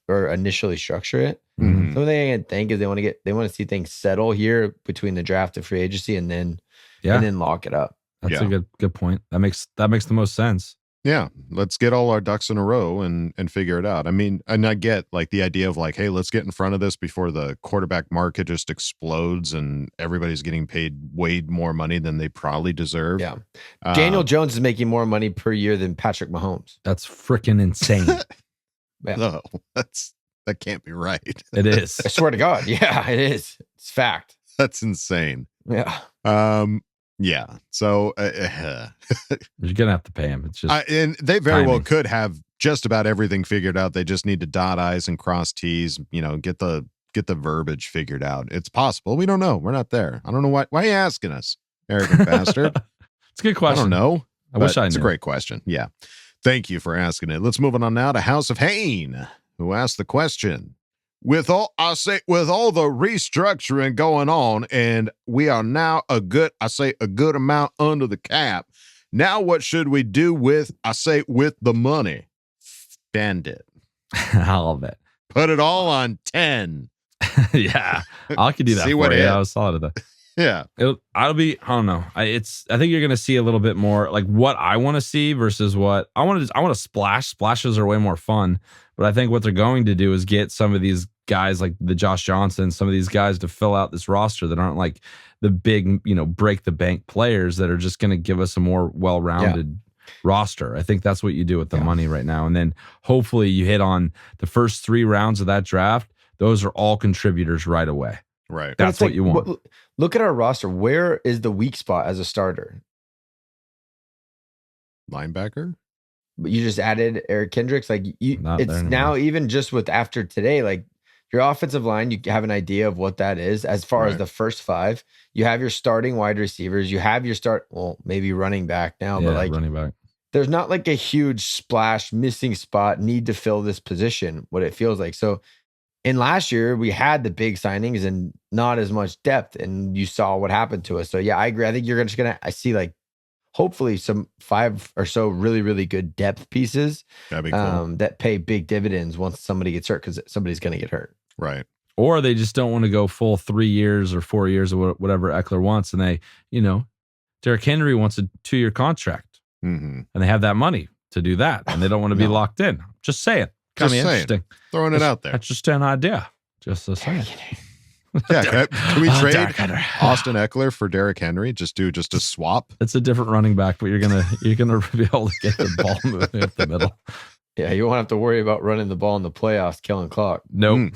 it. So they can think is they want to see things settle here between the draft and free agency, and then lock it up. That's a good point. That makes the most sense. Yeah, let's get all our ducks in a row and figure it out. I mean, and I get the idea of hey, let's get in front of this before the quarterback market just explodes and everybody's getting paid way more money than they probably deserve. Yeah, Daniel Jones is making more money per year than Patrick Mahomes. That's freaking insane. No, that can't be right. It is. I swear to God. Yeah, it is. It's fact. That's insane. Yeah. Yeah. So you're gonna have to pay him. It's just and they very well could have just about everything figured out. They just need to dot I's and cross T's. Get the verbiage figured out. It's possible. We don't know. We're not there. I don't know why. Why are you asking us, arrogant bastard? It's a good question. I don't know. I wish I knew. It's a great question. Yeah. Thank you for asking it. Let's move on now to House of Hain, who asked the question. With all the restructuring going on, and we are now a good amount under the cap. Now, what should we do with the money? Spend it. I love it. Put it all on 10. Yeah, I could do that. See for what you. it- I was solid at that. Yeah. I don't know. I think you're going to see a little bit more like what I want to see versus what I want to splash. Splashes are way more fun, but I think what they're going to do is get some of these guys like the Josh Johnson, some of these guys to fill out this roster that aren't like the big, break the bank players that are just going to give us a more well-rounded roster. I think that's what you do with the money right now. And then hopefully you hit on the first 3 rounds of that draft. Those are all contributors right away. Right. That's what you want. Look at our roster. Where is the weak spot as a starter? Linebacker? But you just added Eric Kendricks. Like Not it's there anymore. now even just with after today, like your offensive line, you have an idea of what that is. As far as Right. the first 5, you have your starting wide receivers. You have your maybe running back now, Yeah, but like running back. there's not like a huge splash missing spot need to fill this position. What it feels like. So in last year, we had the big signings and not as much depth, and you saw what happened to us. So yeah, I agree. I think I see like hopefully some 5 or so really, really good depth pieces That'd be cool. that pay big dividends once somebody gets hurt, because somebody's going to get hurt. Right. Or they just don't want to go full 3 years or 4 years or whatever Ekeler wants. And they, Derrick Henry wants a 2-year contract Mm-hmm. and they have that money to do that. And they don't want to be locked in. Just saying. Kind of interesting. Throwing it out there. That's just an idea. Just a saying. Yeah. Can we trade Derrick Henry. Austin Ekeler for Derrick Henry? Just do a swap? It's a different running back, but you're gonna be able to get the ball moving up the middle. Yeah, you won't have to worry about running the ball in the playoffs, killing clock. Nope.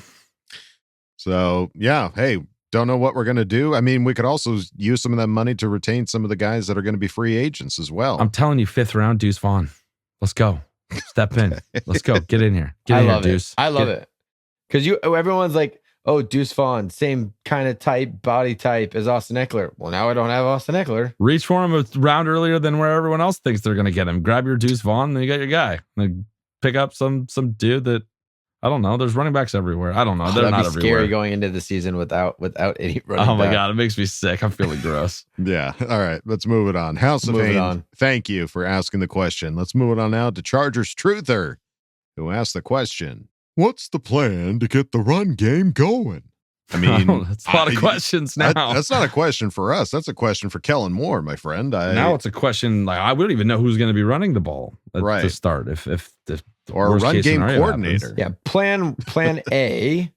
So, yeah. Hey, don't know what we're going to do. I mean, we could also use some of that money to retain some of the guys that are going to be free agents as well. I'm telling you, 5th round, Deuce Vaughn. Let's go. Step in. Let's go. Get in here. Get in here, Deuce. I love it. Because everyone's like, oh, Deuce Vaughn, same kind of body type as Austin Ekeler. Well, now I don't have Austin Ekeler. Reach for him a round earlier than where everyone else thinks they're going to get him. Grab your Deuce Vaughn, and you got your guy. And pick up some dude that, I don't know. There's running backs everywhere. I don't know. They're not everywhere. Scary going into the season without any running Oh my back. God, it makes me sick. I'm feeling gross. Yeah. All right. Let's move it on. House of Move it Fame, on. thank you for asking the question. Let's move it on now to Chargers Truther, who asked the question. What's the plan to get the run game going? I mean, that's a lot of questions now. That's not a question for us. That's a question for Kellen Moore, my friend. Now it's a question like I wouldn't even know who's going to be running the ball to start. If or a worst run case game scenario coordinator. happens. Yeah, plan A,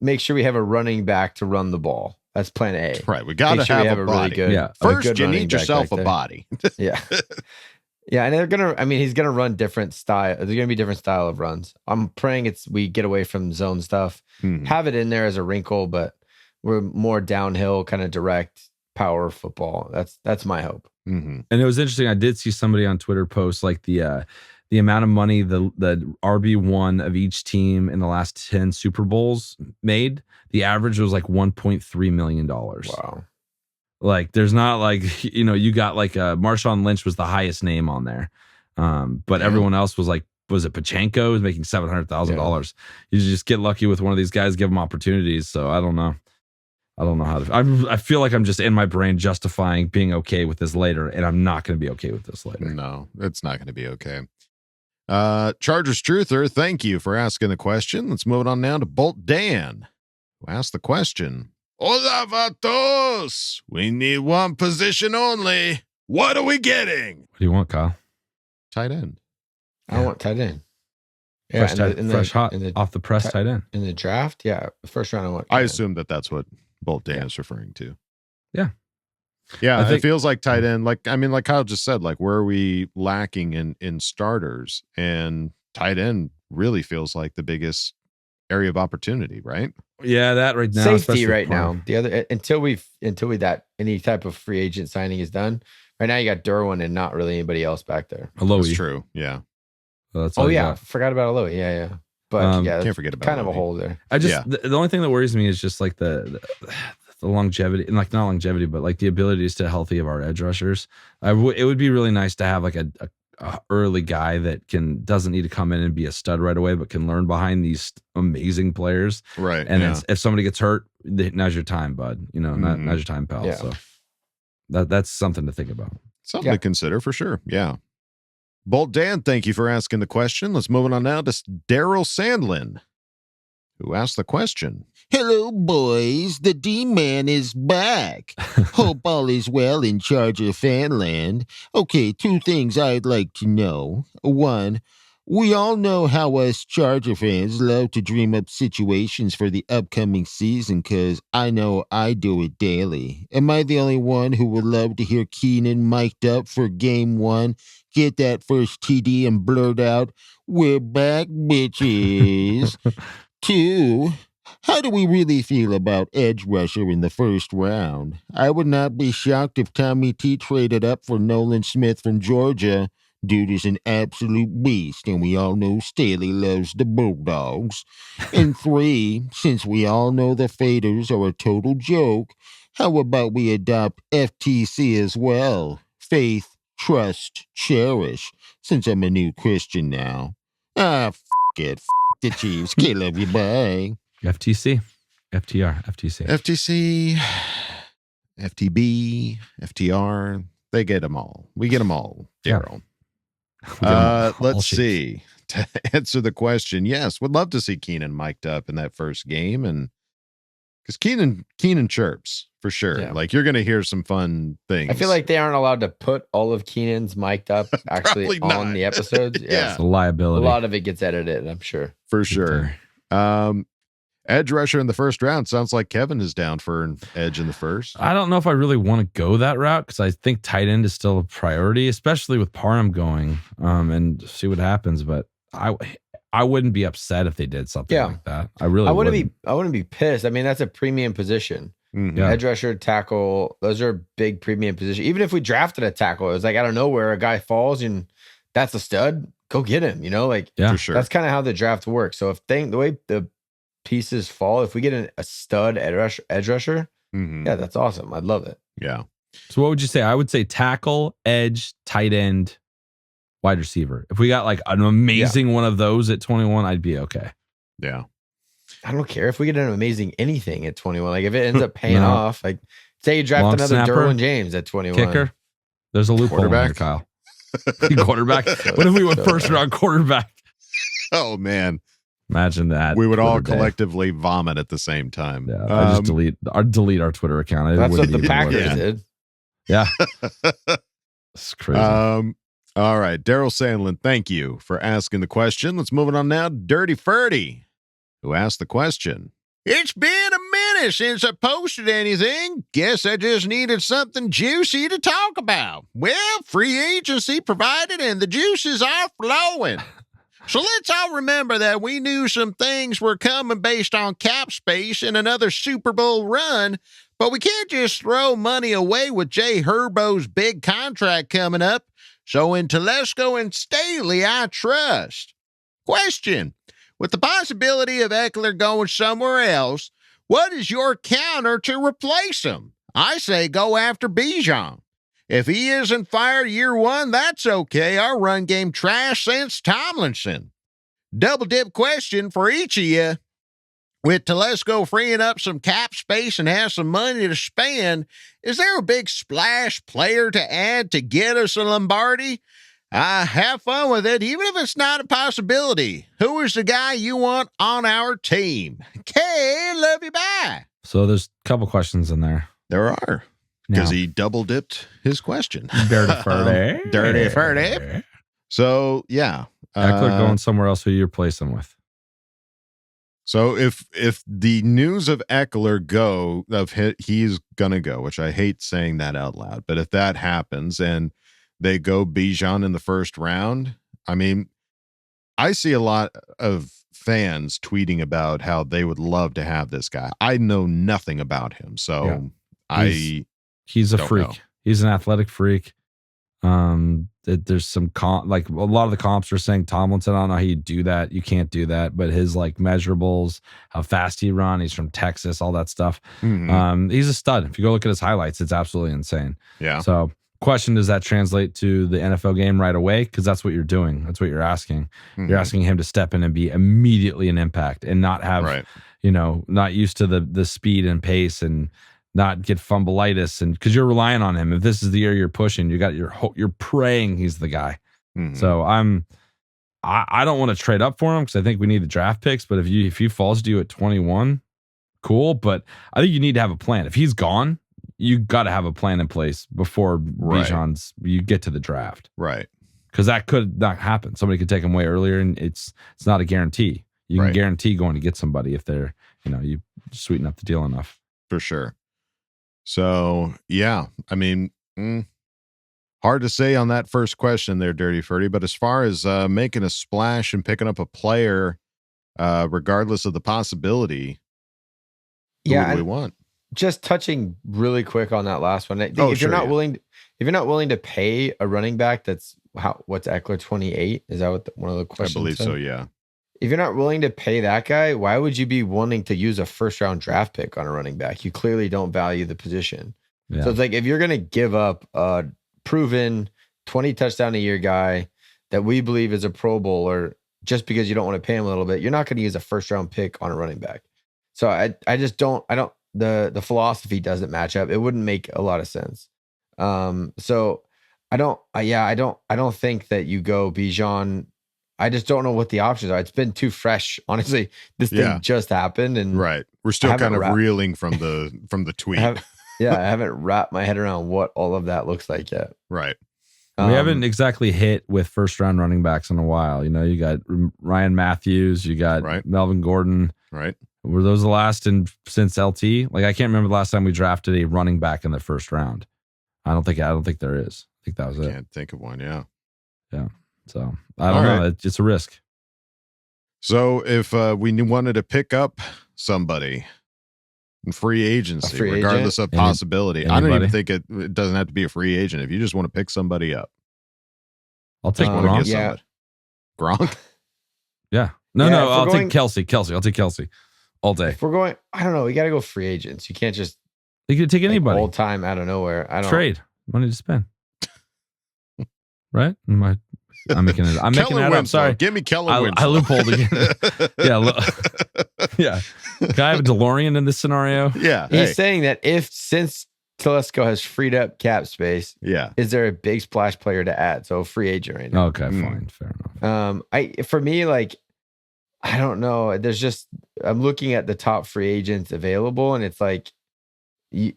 make sure we have a running back to run the ball. That's plan A. Right. We got to Make sure we have a really body. good. a First, good you running need back yourself back a there. body. Yeah. Yeah, and he's gonna run different style. There's gonna be different style of runs. I'm praying we get away from zone stuff. Have it in there as a wrinkle, but we're more downhill, kind of direct power football. That's my hope. Mm-hmm. And it was interesting. I did see somebody on Twitter post like the amount of money the RB1 of each team in the last 10 Super Bowls made. The average was like $1.3 million. Wow. Like there's not like, you got like Marshawn Lynch was the highest name on there. But everyone else was like, was it Pachenko was making $700,000. You just get lucky with one of these guys, give them opportunities. So I don't know. I don't know how to. I feel like I'm just in my brain justifying being okay with this later, and I'm not going to be okay with this later. No, it's not going to be okay. Chargers Truther, thank you for asking the question. Let's move it on now to Bolt Dan, who asked the question. Hola, vatos. We need one position only. What are we getting? What do you want, Kyle? Tight end. I want tight end. Fresh, hot, off the press tight end. In the draft, the first round I want. I assume that's what Bolt Dan is referring to. Yeah. Yeah, I think, it feels like tight end. Like Kyle just said, like where are we lacking in starters? And tight end really feels like the biggest area of opportunity, right? Yeah, that right now. Safety right now. The other until we that any type of free agent signing is done. Right now you got Derwin and not really anybody else back there. That's true. Yeah. Well, that's forgot about Aloe. Yeah. But can't forget about kind Aloe. of a hole there. I just the only thing that worries me is just like the longevity, and like not longevity, but like the ability to stay healthy of our edge rushers. It would be really nice to have like a early guy that doesn't need to come in and be a stud right away, but can learn behind these amazing players. Right. And then if somebody gets hurt, now's your time, bud. Now's your time, pal. Yeah. So that's something to think about. Something to consider for sure. Yeah. Bolt Dan, thank you for asking the question. Let's move on now to Daryl Sandlin, who asked the question. Hello, boys. The D-Man is back. Hope all is well in Charger fanland. Okay, 2 things I'd like to know. 1, we all know how us Charger fans love to dream up situations for the upcoming season, because I know I do it daily. Am I the only one who would love to hear Keenan mic'd up for Game 1, get that first TD and blurt out, "We're back, bitches"? 2, how do we really feel about edge rusher in the first round? I would not be shocked if Tommy T traded up for Nolan Smith from Georgia. Dude is an absolute beast, and we all know Staley loves the Bulldogs. And 3, since we all know the Faders are a total joke, how about we adopt FTC as well? Faith, trust, cherish, since I'm a new Christian now. F it. F the Chiefs. Okay, love you. Bye. FTC, FTR, FTC. FTC, FTB, FTR, they get them all. We get them all, Daryl. Let's see. To answer the question, yes, would love to see Keenan mic'd up in that first game, and because Keenan chirps for sure. Yeah. Like, you're going to hear some fun things. I feel like they aren't allowed to put all of Keenan's mic'd up actually on the episodes. Yeah. It's a liability. A lot of it gets edited, I'm sure. For sure. Edge rusher in the first round. Sounds like Kevin is down for an edge in the first. I don't know if I really want to go that route, because I think tight end is still a priority, especially with Parham going, and see what happens. But I wouldn't be upset if they did something like that. I wouldn't be pissed. I mean, that's a premium position. Mm-hmm. Edge rusher, tackle, those are big premium positions. Even if we drafted a tackle, it was like out of nowhere, a guy falls and that's a stud, go get him, For sure. That's kind of how the draft works. So if the way the pieces fall, if we get a stud edge rusher, yeah, that's awesome. I'd love it. Yeah. So what would you say? I would say tackle, edge, tight end, wide receiver. If we got like an amazing one of those at 21, I'd be okay. Yeah. I don't care if we get an amazing anything at 21. Like if it ends up paying off, like say you draft another Derwin James at 21. Kicker. There's a loophole in there, Kyle. Quarterback. What if we went first round quarterback? Oh man. Imagine that. We would all collectively vomit at the same time. Yeah, I just delete our Twitter account. That's what the Packers did. Yeah. It's crazy. All right. Daryl Sandlin, thank you for asking the question. Let's move it on now. Dirty Ferdy, who asked the question. It's been a minute since I posted anything. Guess I just needed something juicy to talk about. Well, free agency provided and the juices are flowing. So let's all remember that we knew some things were coming based on cap space and another Super Bowl run, but we can't just throw money away with Jay Herbo's big contract coming up. So in Telesco and Staley, I trust. Question. With the possibility of Ekeler going somewhere else, what is your counter to replace him? I say go after Bijan. If he isn't fired year 1, that's okay. Our run game trash since Tomlinson. Double dip question for each of you. With Telesco freeing up some cap space and has some money to spend, is there a big splash player to add to get us a Lombardi? Have fun with it, even if it's not a possibility. Who is the guy you want on our team? Okay, love you, bye. So there's a couple questions in there. There are. Because he double dipped his question. Dirty Ferdy. Dirty Ferdy. So, yeah. Ekeler going somewhere else, who you replace him with? So if the news of Ekeler he's going to go, which I hate saying that out loud, but if that happens and they go Bijan in the first round, I mean, I see a lot of fans tweeting about how they would love to have this guy. I know nothing about him, so he's a freak. Know. He's an athletic freak. There's some like a lot of the comps are saying Tomlinson. I don't know how you do that. You can't do that. But his like measurables, how fast he run, he's from Texas, all that stuff. Mm-hmm. He's a stud. If you go look at his highlights, it's absolutely insane. Yeah. So question, does that translate to the NFL game right away? Because that's what you're doing. That's what you're asking. Mm-hmm. You're asking him to step in and be immediately an impact and not have, not used to the speed and pace and not get fumbleitis, and because you're relying on him. If this is the year you're pushing, you're praying he's the guy. Mm-hmm. So I don't want to trade up for him because I think we need the draft picks. But if he falls to you at 21, cool. But I think you need to have a plan. If he's gone, you got to have a plan in place before you get to the draft. Right. Because that could not happen. Somebody could take him way earlier, and it's not a guarantee. You can guarantee going to get somebody if they're, you sweeten up the deal enough. For sure. So, yeah, I mean, hard to say on that first question there, Dirty Ferdy. But as far as making a splash and picking up a player, regardless of the possibility, who would we want? Just touching really quick on that last one. If you're not willing to pay a running back, what's Ekeler 28? Is that what one of the questions? I believe so. Yeah. If you're not willing to pay that guy, why would you be wanting to use a first round draft pick on a running back? You clearly don't value the position. Yeah. So it's like if you're going to give up a proven 20 touchdown a year guy that we believe is a Pro Bowler just because you don't want to pay him a little bit, you're not going to use a first round pick on a running back. So I just don't. The philosophy doesn't match up. It wouldn't make a lot of sense. So I don't think that you go Bijan. I just don't know what the options are. It's been too fresh. Honestly, this thing just happened, and we're still kind of reeling from the tweet. I haven't wrapped my head around what all of that looks like yet. Right. We haven't exactly hit with first round running backs in a while. You got Ryan Matthews, you got Melvin Gordon. Right. Were those the last since LT? Like I can't remember the last time we drafted a running back in the first round. I don't think there is. I think that was it. Can't think of one. Yeah. Yeah. So I don't know. It's a risk. So if we wanted to pick up somebody in free agency, regardless of possibility, I don't even think it doesn't have to be a free agent. If you just want to pick somebody up, I'll take Gronk. Yeah. Gronk. Yeah. No. I'll take Kelsey. I'll take Kelsey all day. If we're going, I don't know. We got to go free agents. You can't just. You can take anybody all time out of nowhere. I don't trade money to spend. Right? I'm making it. I'm making that up. Sorry. Give me Kellen Winslow. I loopholed again. Yeah. Can I have a DeLorean in this scenario? Yeah. He's saying that since Telesco has freed up cap space, is there a big splash player to add? So a free agent right now. Okay, fine, fair enough. For me, like, I don't know. I'm looking at the top free agents available, and it's like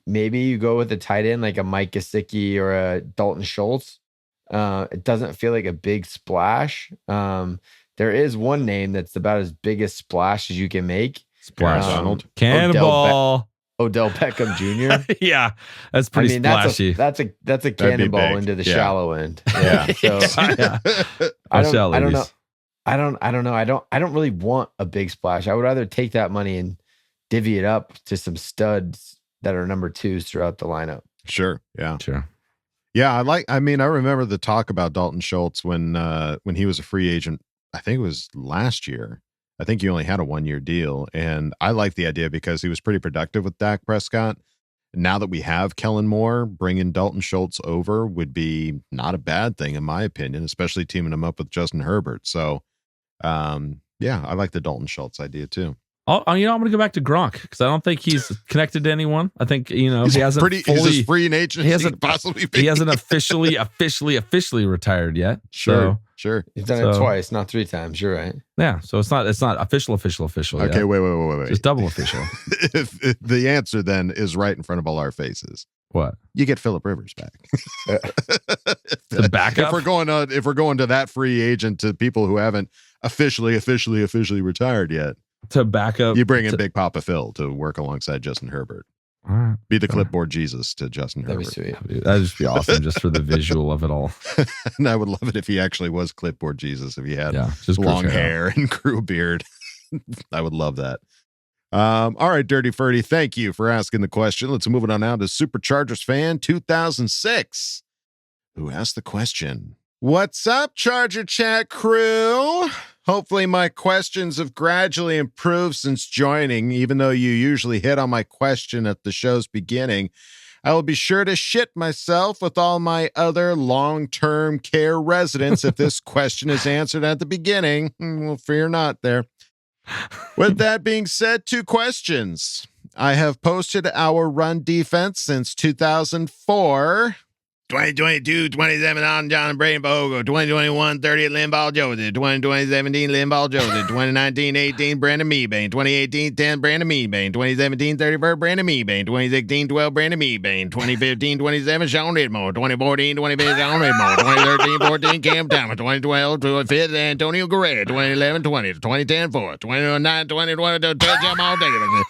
maybe you go with a tight end like a Mike Gesicki or a Dalton Schultz. It doesn't feel like a big splash. There is one name that's about as big a splash as you can make. Splash Donald. Cannonball. Odell Beckham Jr. Yeah, that's pretty splashy. That's a cannonball into the shallow end. Yeah. So I don't know. I don't know. I don't really want a big splash. I would rather take that money and divvy it up to some studs that are number twos throughout the lineup. Sure. Yeah. Sure. Yeah. I remember the talk about Dalton Schultz when he was a free agent. I think it was last year. I think he only had a 1-year deal. And I like the idea because he was pretty productive with Dak Prescott. Now that we have Kellen Moore, bringing Dalton Schultz over would be not a bad thing, in my opinion, especially teaming him up with Justin Herbert. So, I like the Dalton Schultz idea too. I'm going to go back to Gronk because I don't think he's connected to anyone. I think, he hasn't he's as free an agent as he could possibly be. He hasn't officially retired yet. Sure. He's done it twice, not 3 times. You're right. Yeah. So it's not official. Okay. Yet. Wait. It's double official. if the answer then is right in front of all our faces. What? You get Phillip Rivers back. The backup? If we're going to that free agent to people who haven't officially retired yet. To back up. You bring in Big Papa Phil to work alongside Justin Herbert. All right. Be the clipboard Jesus to Justin Herbert. That'd be sweet. That'd just be awesome just for the visual of it all. And I would love it if he actually was clipboard Jesus, if he had just long hair and grew a beard. I would love that. All right, Dirty Ferdy, thank you for asking the question. Let's move it on now to Superchargers fan 2006, who asked the question. What's up, Charger Chat crew? Hopefully my questions have gradually improved since joining, even though you usually hit on my question at the show's beginning. I will be sure to shit myself with all my other long-term care residents if this question is answered at the beginning. Well, fear not there. With that being said, 2 questions. I have posted our run defense since 2004. 2022, 27 on John Braden Fehoko, 2021, 30 Linval Joseph, 2017 Linval Joseph, 2019, 18 Brandon Meebane, 2018, 10 Brandon Meebane, 2017, 31 Brandon Meebane, 2016, 12 Brandon Meebane, 2015, 27 Sean Ridmore, 2014, 25 Sean Ridmore, 2013, 14 Cam Thomas, 2012, 25 Antonio Guerrero, 2011, 20, 2010, 4, 2009, 2020, Jamal Davis,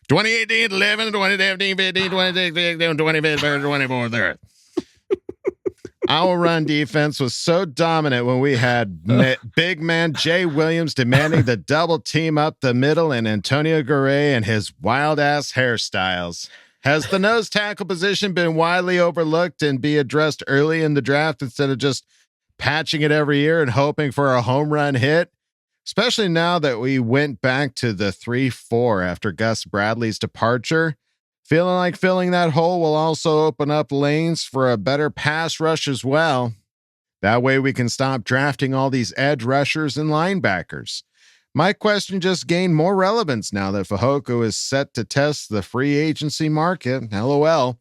2018, 11, 2017, 15, 26, 16, 25, 24, 30. Our run defense was so dominant when we had big man Jay Williams demanding the double team up the middle and Antonio Guerrero and his wild ass hairstyles. Has the nose tackle position been widely overlooked and be addressed early in the draft instead of just patching it every year and hoping for a home run hit? Especially now that we went back to the 3-4 after Gus Bradley's departure. Feeling like filling that hole will also open up lanes for a better pass rush as well. That way we can stop drafting all these edge rushers and linebackers. My question just gained more relevance now that Fehoko is set to test the free agency market. LOL.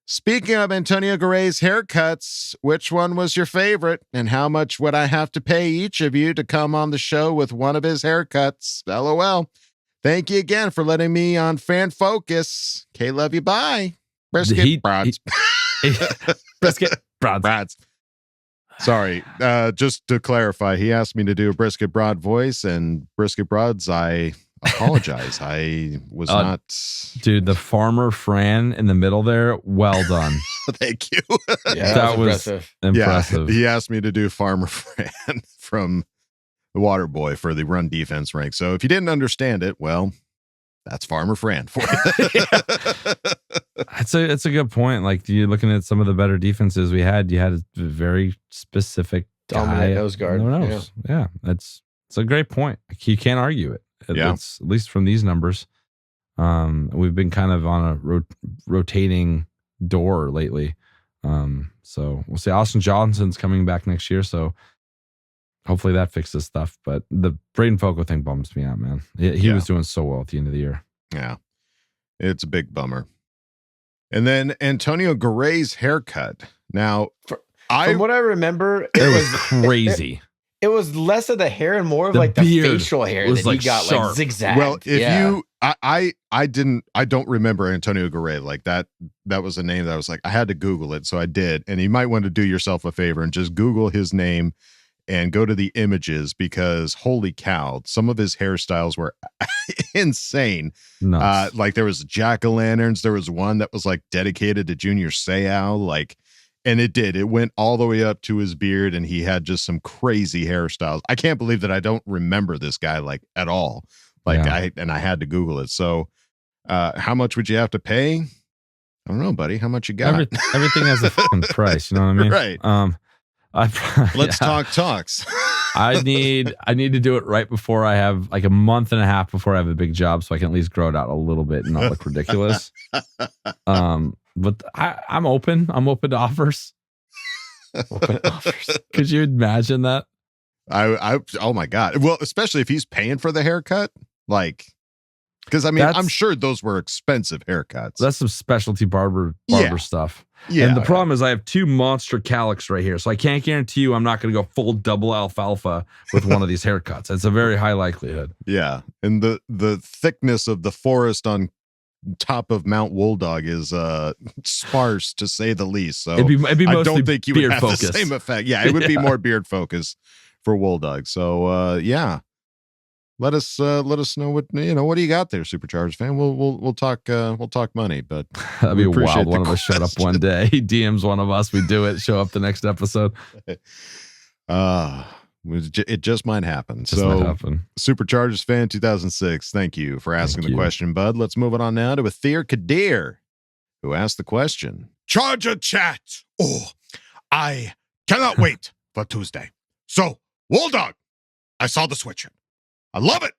Speaking of Antonio Guerrero's haircuts, which one was your favorite? And how much would I have to pay each of you to come on the show with one of his haircuts? LOL. Thank you again for letting me on Fan Focus. Okay, love you. Bye. Brisket Broads. Brisket Broads. Sorry. Just to clarify, he asked me to do a Brisket Broad voice, and Brisket Broads, I apologize. I was not. Dude, the farmer Fran in the middle there, well done. Thank you. Yeah, that was impressive. Yeah, he asked me to do Farmer Fran from the Water Boy for the run defense rank. So if you didn't understand it, well, that's Farmer Fran for you. It's a good point. Like, you're looking at some of the better defenses we had. You had a very specific dominant nose guard. Yeah, it's a great point. You can't argue it. Yeah. It's, at least from these numbers. We've been kind of on a rotating door lately. So we'll see. Austin Johnson's coming back next year, so hopefully that fixes stuff. But the Braden Fehoko thing bums me out, man. He was doing so well at the end of the year. Yeah, it's a big bummer. And then Antonio Guerrero's haircut. Now, from what I remember, it was crazy. It was less of the hair and more of the facial hair that he got sharp. like zigzag. Well, if I don't remember Antonio Guerrero like that. That was a name that I was like, I had to Google it, so I did. And you might want to do yourself a favor and just Google his name and go to the images, because holy cow, some of his hairstyles were insane. Like there was jack-o'-lanterns. There was one that was like dedicated to Junior Seau. And it went all the way up to his beard, and he had just some crazy hairstyles. I can't believe that I don't remember this guy at all. I had to Google it. So how much would you have to pay? I don't know, buddy. How much you got? Everything has a fucking price. You know what I mean? Right. Let's talk talks. I need to do it right before I have like a month and a half before I have a big job, so I can at least grow it out a little bit and not look ridiculous. But I'm open. I'm open to offers. Could you imagine that? Oh my God. Well, especially if he's paying for the haircut, because I mean, I'm sure those were expensive haircuts. That's some specialty barber stuff. Yeah. And the problem is I have two monster calics right here. So I can't guarantee you I'm not going to go full double alfalfa with one of these haircuts. It's a very high likelihood. Yeah. And the thickness of the forest on top of Mount Wolldog is sparse, to say the least. So it'd be I don't think you would have focus. the same effect. Yeah, it would be more beard focus for Wolldog. So yeah. Let us know what what do you got there, Superchargers fan. We'll talk money, but that'd be wild. One of us showed up one day. He DMs one of us, we do it, show up the next episode. It just might happen. Might happen. Superchargers fan 2006. Thank you for asking the question, bud. Let's move it on now to Athir Kadir, who asked the question. Charger chat. Oh, I cannot wait for Tuesday. So, Wolldog, I saw the switch. I love it.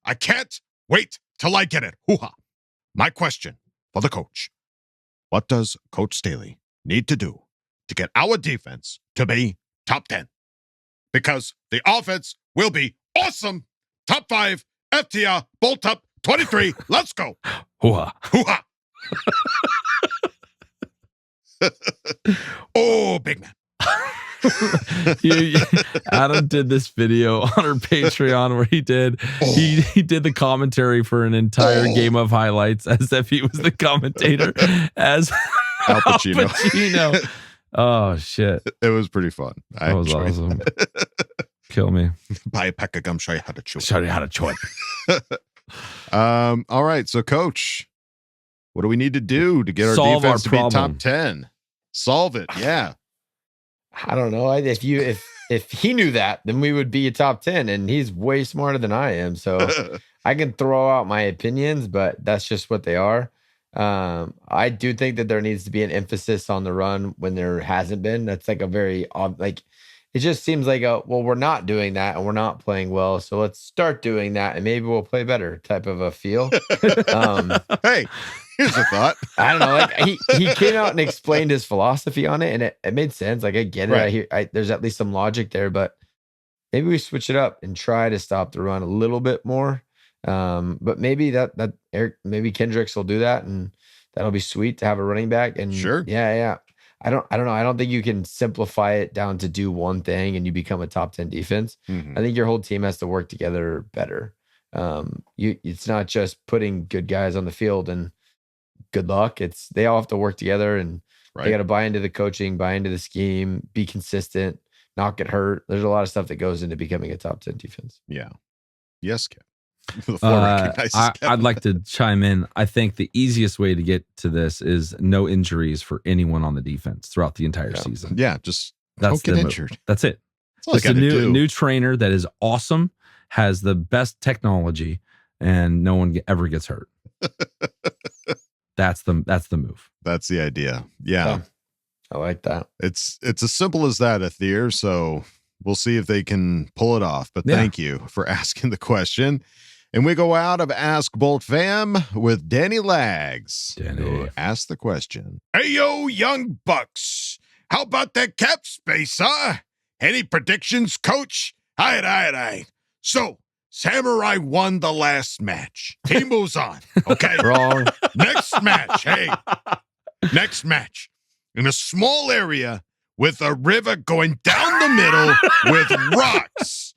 I can't wait till I get it. Hoo-ha. My question for the coach. What does Coach Staley need to do to get our defense to be top 10? Because the offense will be awesome. Top 5, FTR, Bolt Up 23. Let's go. Hoo-ha. Hoo-ha. Oh, big man. Adam did this video on our Patreon where he did the commentary for an entire game of highlights as if he was the commentator as Al Pacino. Pacino. Oh shit. It was pretty fun. That was awesome. Kill me. Buy a pack of gum, show you how to chew it. Show you how to chew it. All right. So, coach, what do we need to do to get our Solve defense our to be problem. top 10? Solve it. Yeah. I don't know. If he knew that, then we would be a top 10, and he's way smarter than I am. So I can throw out my opinions, but that's just what they are. I do think that there needs to be an emphasis on the run when there hasn't been. That's like a very it just seems like we're not doing that and we're not playing well. So let's start doing that and maybe we'll play better type of a feel. Hey, here's a thought. I don't know. Like he came out and explained his philosophy on it, and it made sense. Like I get it. Right. There's at least some logic there, but maybe we switch it up and try to stop the run a little bit more. But maybe that Eric, maybe Kendricks will do that, and that'll be sweet to have a running back. And sure, yeah. I don't know. I don't think you can simplify it down to do one thing and you become a top 10 defense. Mm-hmm. I think your whole team has to work together better. It's not just putting good guys on the field and good luck. They all have to work together, and they got to buy into the coaching, buy into the scheme, be consistent, not get hurt. There's a lot of stuff that goes into becoming a top 10 defense. Yeah. Yes, Kev. The floor recognizes Kevin. I'd like to chime in. I think the easiest way to get to this is no injuries for anyone on the defense throughout the entire season. Yeah, just don't get injured. That's it. That's just a new trainer that is awesome, has the best technology, and no one ever gets hurt. That's the move. That's the idea. Yeah. I like that. It's as simple as that, Athir. So we'll see if they can pull it off. But thank you for asking the question. And we go out of Ask Boltfam with Danny Lags. Who asked the question. Hey, yo, young bucks. How about that cap space, huh? Any predictions, coach? Aye. So, Samurai won the last match. He moves on. Okay. Wrong. Next match. Hey. Next match. In a small area with a river going down the middle with rocks.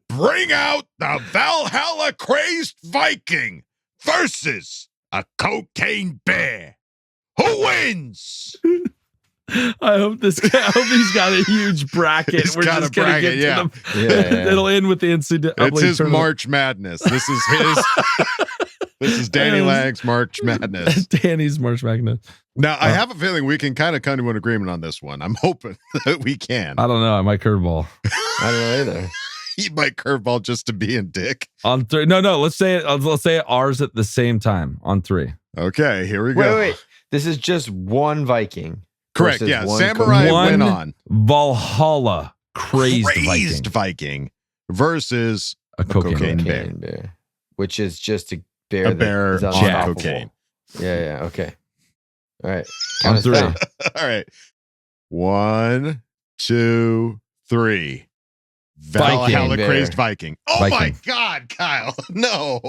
Bring out the Valhalla crazed Viking versus a cocaine bear. Who wins? I hope he's got a huge bracket. He's got a bracket, yeah. It'll end with the NCAA. It's his March Madness. This is his. This is Danny Lags March Madness. Danny's March Madness. Now, I have a feeling we can kind of come to an agreement on this one. I'm hoping that we can. I don't know. I might curveball. I don't know either. He might curveball just to be a dick. On 3. No. Let's say it ours at the same time on 3. Okay, here we go. Wait. This is just one Viking. Correct. Yeah. Samurai went on. Valhalla crazed Viking versus a cocaine bear. Which is just a bear. A bear on cocaine. Yeah. Okay. All right. On 3. All right. 1, 2, 3. Valhalla crazed Viking. Oh Viking. My God, Kyle. No.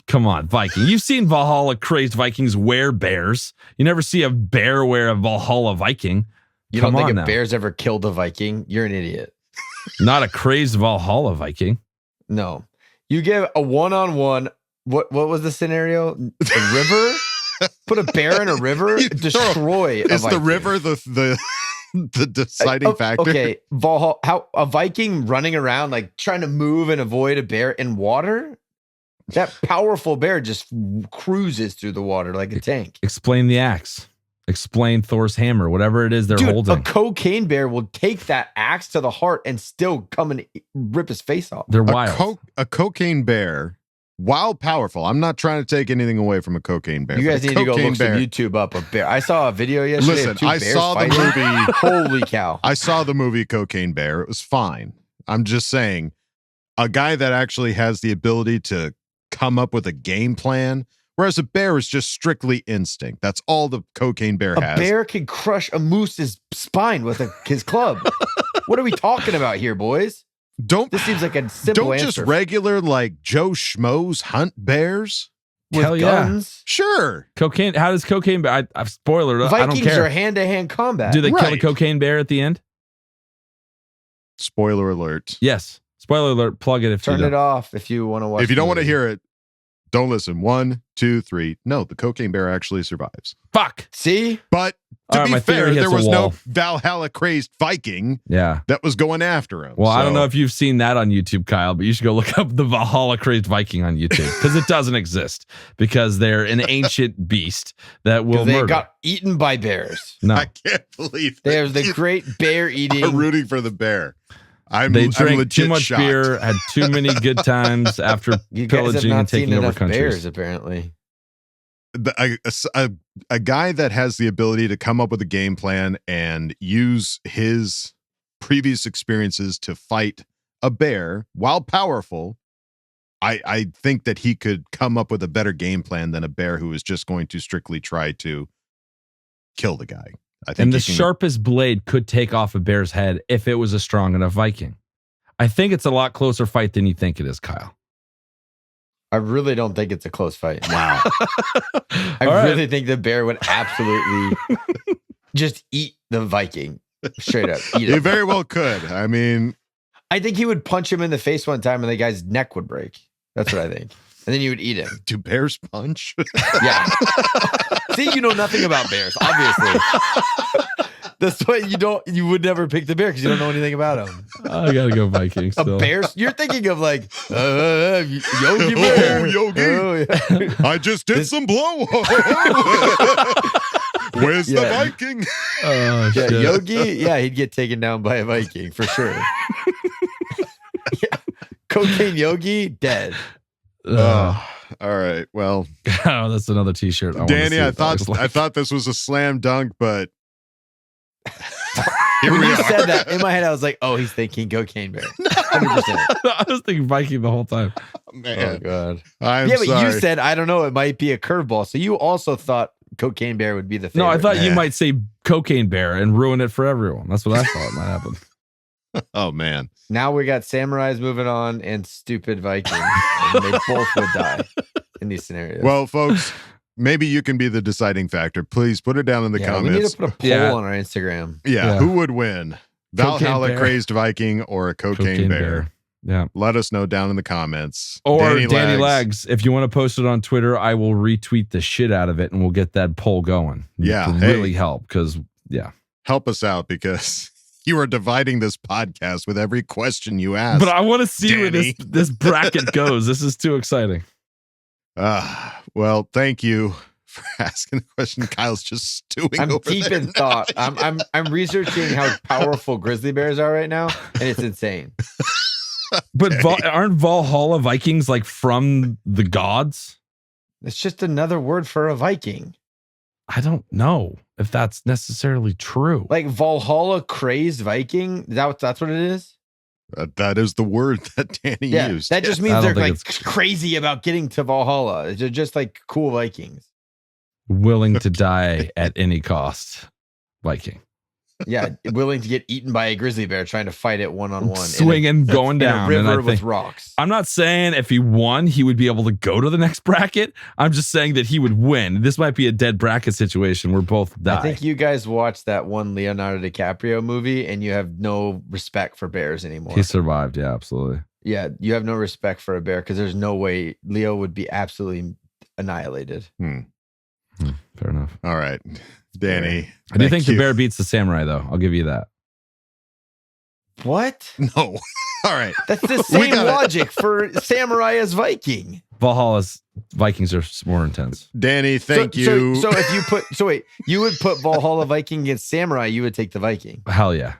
Come on, Viking. You've seen Valhalla crazed Vikings wear bears. You never see a bear wear a Valhalla Viking. You don't think a bear's ever killed a Viking? You're an idiot. Not a crazed Valhalla Viking. No. You give a one-on-one. What was the scenario? A river? Put a bear in a river? Destroy a Viking. Is the river the deciding factor? Okay, how a Viking running around like trying to move and avoid a bear in water? That powerful bear just cruises through the water like a tank. Explain the axe. Explain Thor's hammer. Whatever it is they're holding. A cocaine bear will take that axe to the heart and still come and rip his face off. They're wild. A cocaine bear, while powerful. I'm not trying to take anything away from a cocaine bear. You guys need to go look some YouTube up a bear. I saw a video yesterday. Listen, I saw the movie. Holy cow. I saw the movie Cocaine Bear. It was fine. I'm just saying, a guy that actually has the ability to come up with a game plan, whereas a bear is just strictly instinct. That's all the cocaine bear has. A bear can crush a moose's spine with his club. What are we talking about here, boys? This seems like a simple answer. Don't just regular like Joe Schmoes hunt bears? with Hell guns. Sure. Cocaine. How does cocaine bear? Spoiler. I don't Vikings care. are hand-to-hand combat. Do they kill the cocaine bear at the end? Spoiler alert. Yes. Spoiler alert. Plug it if you Turn it off if you want to watch. If you don't want to the hear it, don't listen. 1, 2, 3. No, the cocaine bear actually survives. Fuck. See? But to All right, be my fair, theory hits there was a no wall. Valhalla crazed Viking Yeah. that was going after him. Well, I don't So- know if you've seen that on YouTube, Kyle, but you should go look up the Valhalla crazed Viking on YouTube because it doesn't exist because they're an ancient beast that will They murder. got eaten by bears. No. I can't believe There's the great bear I'm eating. rooting for the bear. I'm They I'm drank legit too much shocked. beer, had too many good times after You guys have pillaging not and taking seen over enough countries. bears, apparently. A guy that has the ability to come up with a game plan and use his previous experiences to fight a bear while powerful, I think that he could come up with a better game plan than a bear who is just going to strictly try to kill the guy. I think And the he can- sharpest blade could take off a bear's head if it was a strong enough Viking. I think it's a lot closer fight than you think it is, Kyle. I really don't think it's a close fight. Wow. I All right. really think the bear would absolutely just eat the Viking. Straight up. Eat He it. very well could. I mean, I think he would punch him in the face one time and the guy's neck would break. That's what I think. And then you would eat him. do bears punch? Yeah. See, you know nothing about bears, obviously. That's why you would never pick the bear because you don't know anything about him. I gotta go Vikings. A Still. bear? You're thinking of like Yogi Bear. Oh, Yogi. Oh, yeah. I just did some blow. Where's the Yeah. Viking? Oh, Yeah, shit. Yogi. Yeah, he'd get taken down by a Viking for sure. Yeah. Cocaine Yogi dead. Oh, all right. Well, Oh, that's another T-shirt. Danny, I thought this was a slam dunk, but here When we you are. said that in my head, I was like, "Oh, he's thinking cocaine bear." 100%. I was thinking Viking the whole time. Oh Man, god. I'm Yeah, but sorry. you said I don't know. It might be a curveball. So you also thought cocaine bear would be the favorite. No, I thought you Man. might say cocaine bear and ruin it for everyone. That's what I thought might happen. Oh man. Now we got samurais moving on and stupid Vikings, and they both would die in these scenarios. Well, folks, maybe you can be the deciding factor. Please put it down in the yeah, we need comments. to put a poll Yeah. on our Instagram. Yeah, Yeah. who would win? Cocaine Valhalla bear. crazed Viking or a cocaine, bear? Yeah. Let us know down in the comments. Or Danny Lags. Lags. If you want to post it on Twitter, I will retweet the shit out of it and we'll get that poll going. Yeah, To hey. really help because, yeah. Help us out because you are dividing this podcast with every question you ask. But I want to see where Danny. this bracket goes. This is too exciting. Well, thank you for asking the question. Kyle's just stewing I'm over deep there in now. thought. I'm researching how powerful grizzly bears are right now, and it's insane. But aren't Valhalla Vikings like from the gods? It's just another word for a Viking. I don't know if that's necessarily true. Like Valhalla crazed Viking. That's what it is? That is the word that Danny Yeah. used. That just I means don't they're think like it's- crazy about getting to Valhalla. They're just like cool Vikings. Willing to die at any cost. Viking. Yeah, willing to get eaten by a grizzly bear trying to fight it one-on-one. Swinging, going in a down. And I river with think, rocks. I'm not saying if he won, he would be able to go to the next bracket. I'm just saying that he would win. This might be a dead bracket situation where both die. I think you guys watched that one Leonardo DiCaprio movie and you have no respect for bears anymore. He survived. Yeah, absolutely. Yeah, you have no respect for a bear because there's no way Leo would be absolutely annihilated. Fair enough. All right. Danny. I do think the bear beats the samurai, though. I'll give you that. What? No. All right. That's the same logic for samurai as Viking. Valhalla's Vikings are more intense. Danny, thank you. So if you put, wait, you would put Valhalla Viking against samurai, you would take the Viking. Hell yeah.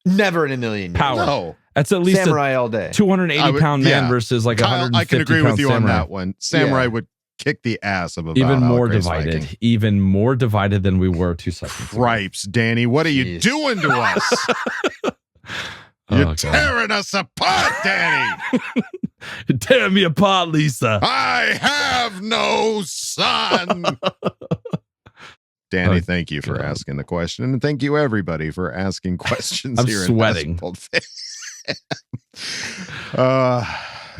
Never in a million years. Power. No. That's at least samurai all day. 280-pound man versus like a Kyle, 150 I can agree with you on samurai. that one. Samurai would kick the ass of a Even Valhalla more crazed divided. Viking. Even more divided than we were 2 seconds ago. Cripes, Danny, what are you doing to us? You're God. tearing us apart, Danny. You're tearing me apart, Lisa. I have no son. Danny, thank you for asking the question. And thank you, everybody, for asking questions I'm here sweating. in Ask Boltfam.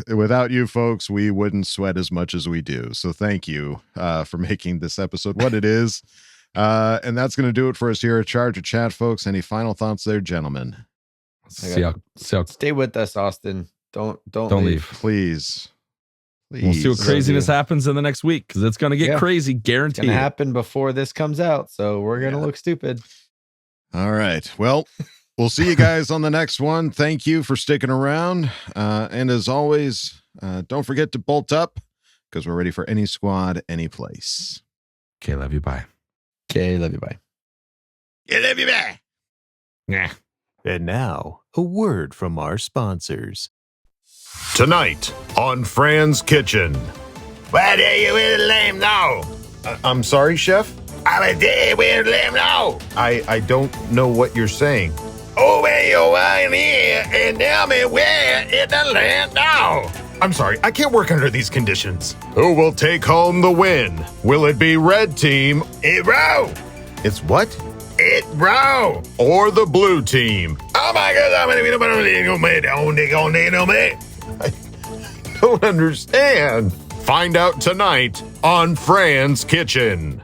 without you folks, we wouldn't sweat as much as we do. So thank you for making this episode what it is. And that's going to do it for us here at Charger Chat, folks. Any final thoughts there, gentlemen? Stay with us, Austin. Don't leave. Please. We'll see what craziness happens in the next week, because it's going to get crazy, guaranteed. It's going to happen before this comes out, so we're going to look stupid. All right. Well, we'll see you guys on the next one. Thank you for sticking around. And as always, don't forget to bolt up, because we're ready for any squad, any place. Okay, love you. Bye. Okay, love you. Bye. Yeah, love you. Bye. Yeah. And now, a word from our sponsors. Tonight on Fran's Kitchen. What are you with a lame now? I'm sorry, Chef? I'm a day with a lame now. I don't know what you're saying. Oh, where you are here and tell me where in the land now. I'm sorry, I can't work under these conditions. Who will take home the win? Will it be red team? It row. It's what? It row. Or the blue team? Oh my God, I don't understand. Find out tonight on Fran's Kitchen.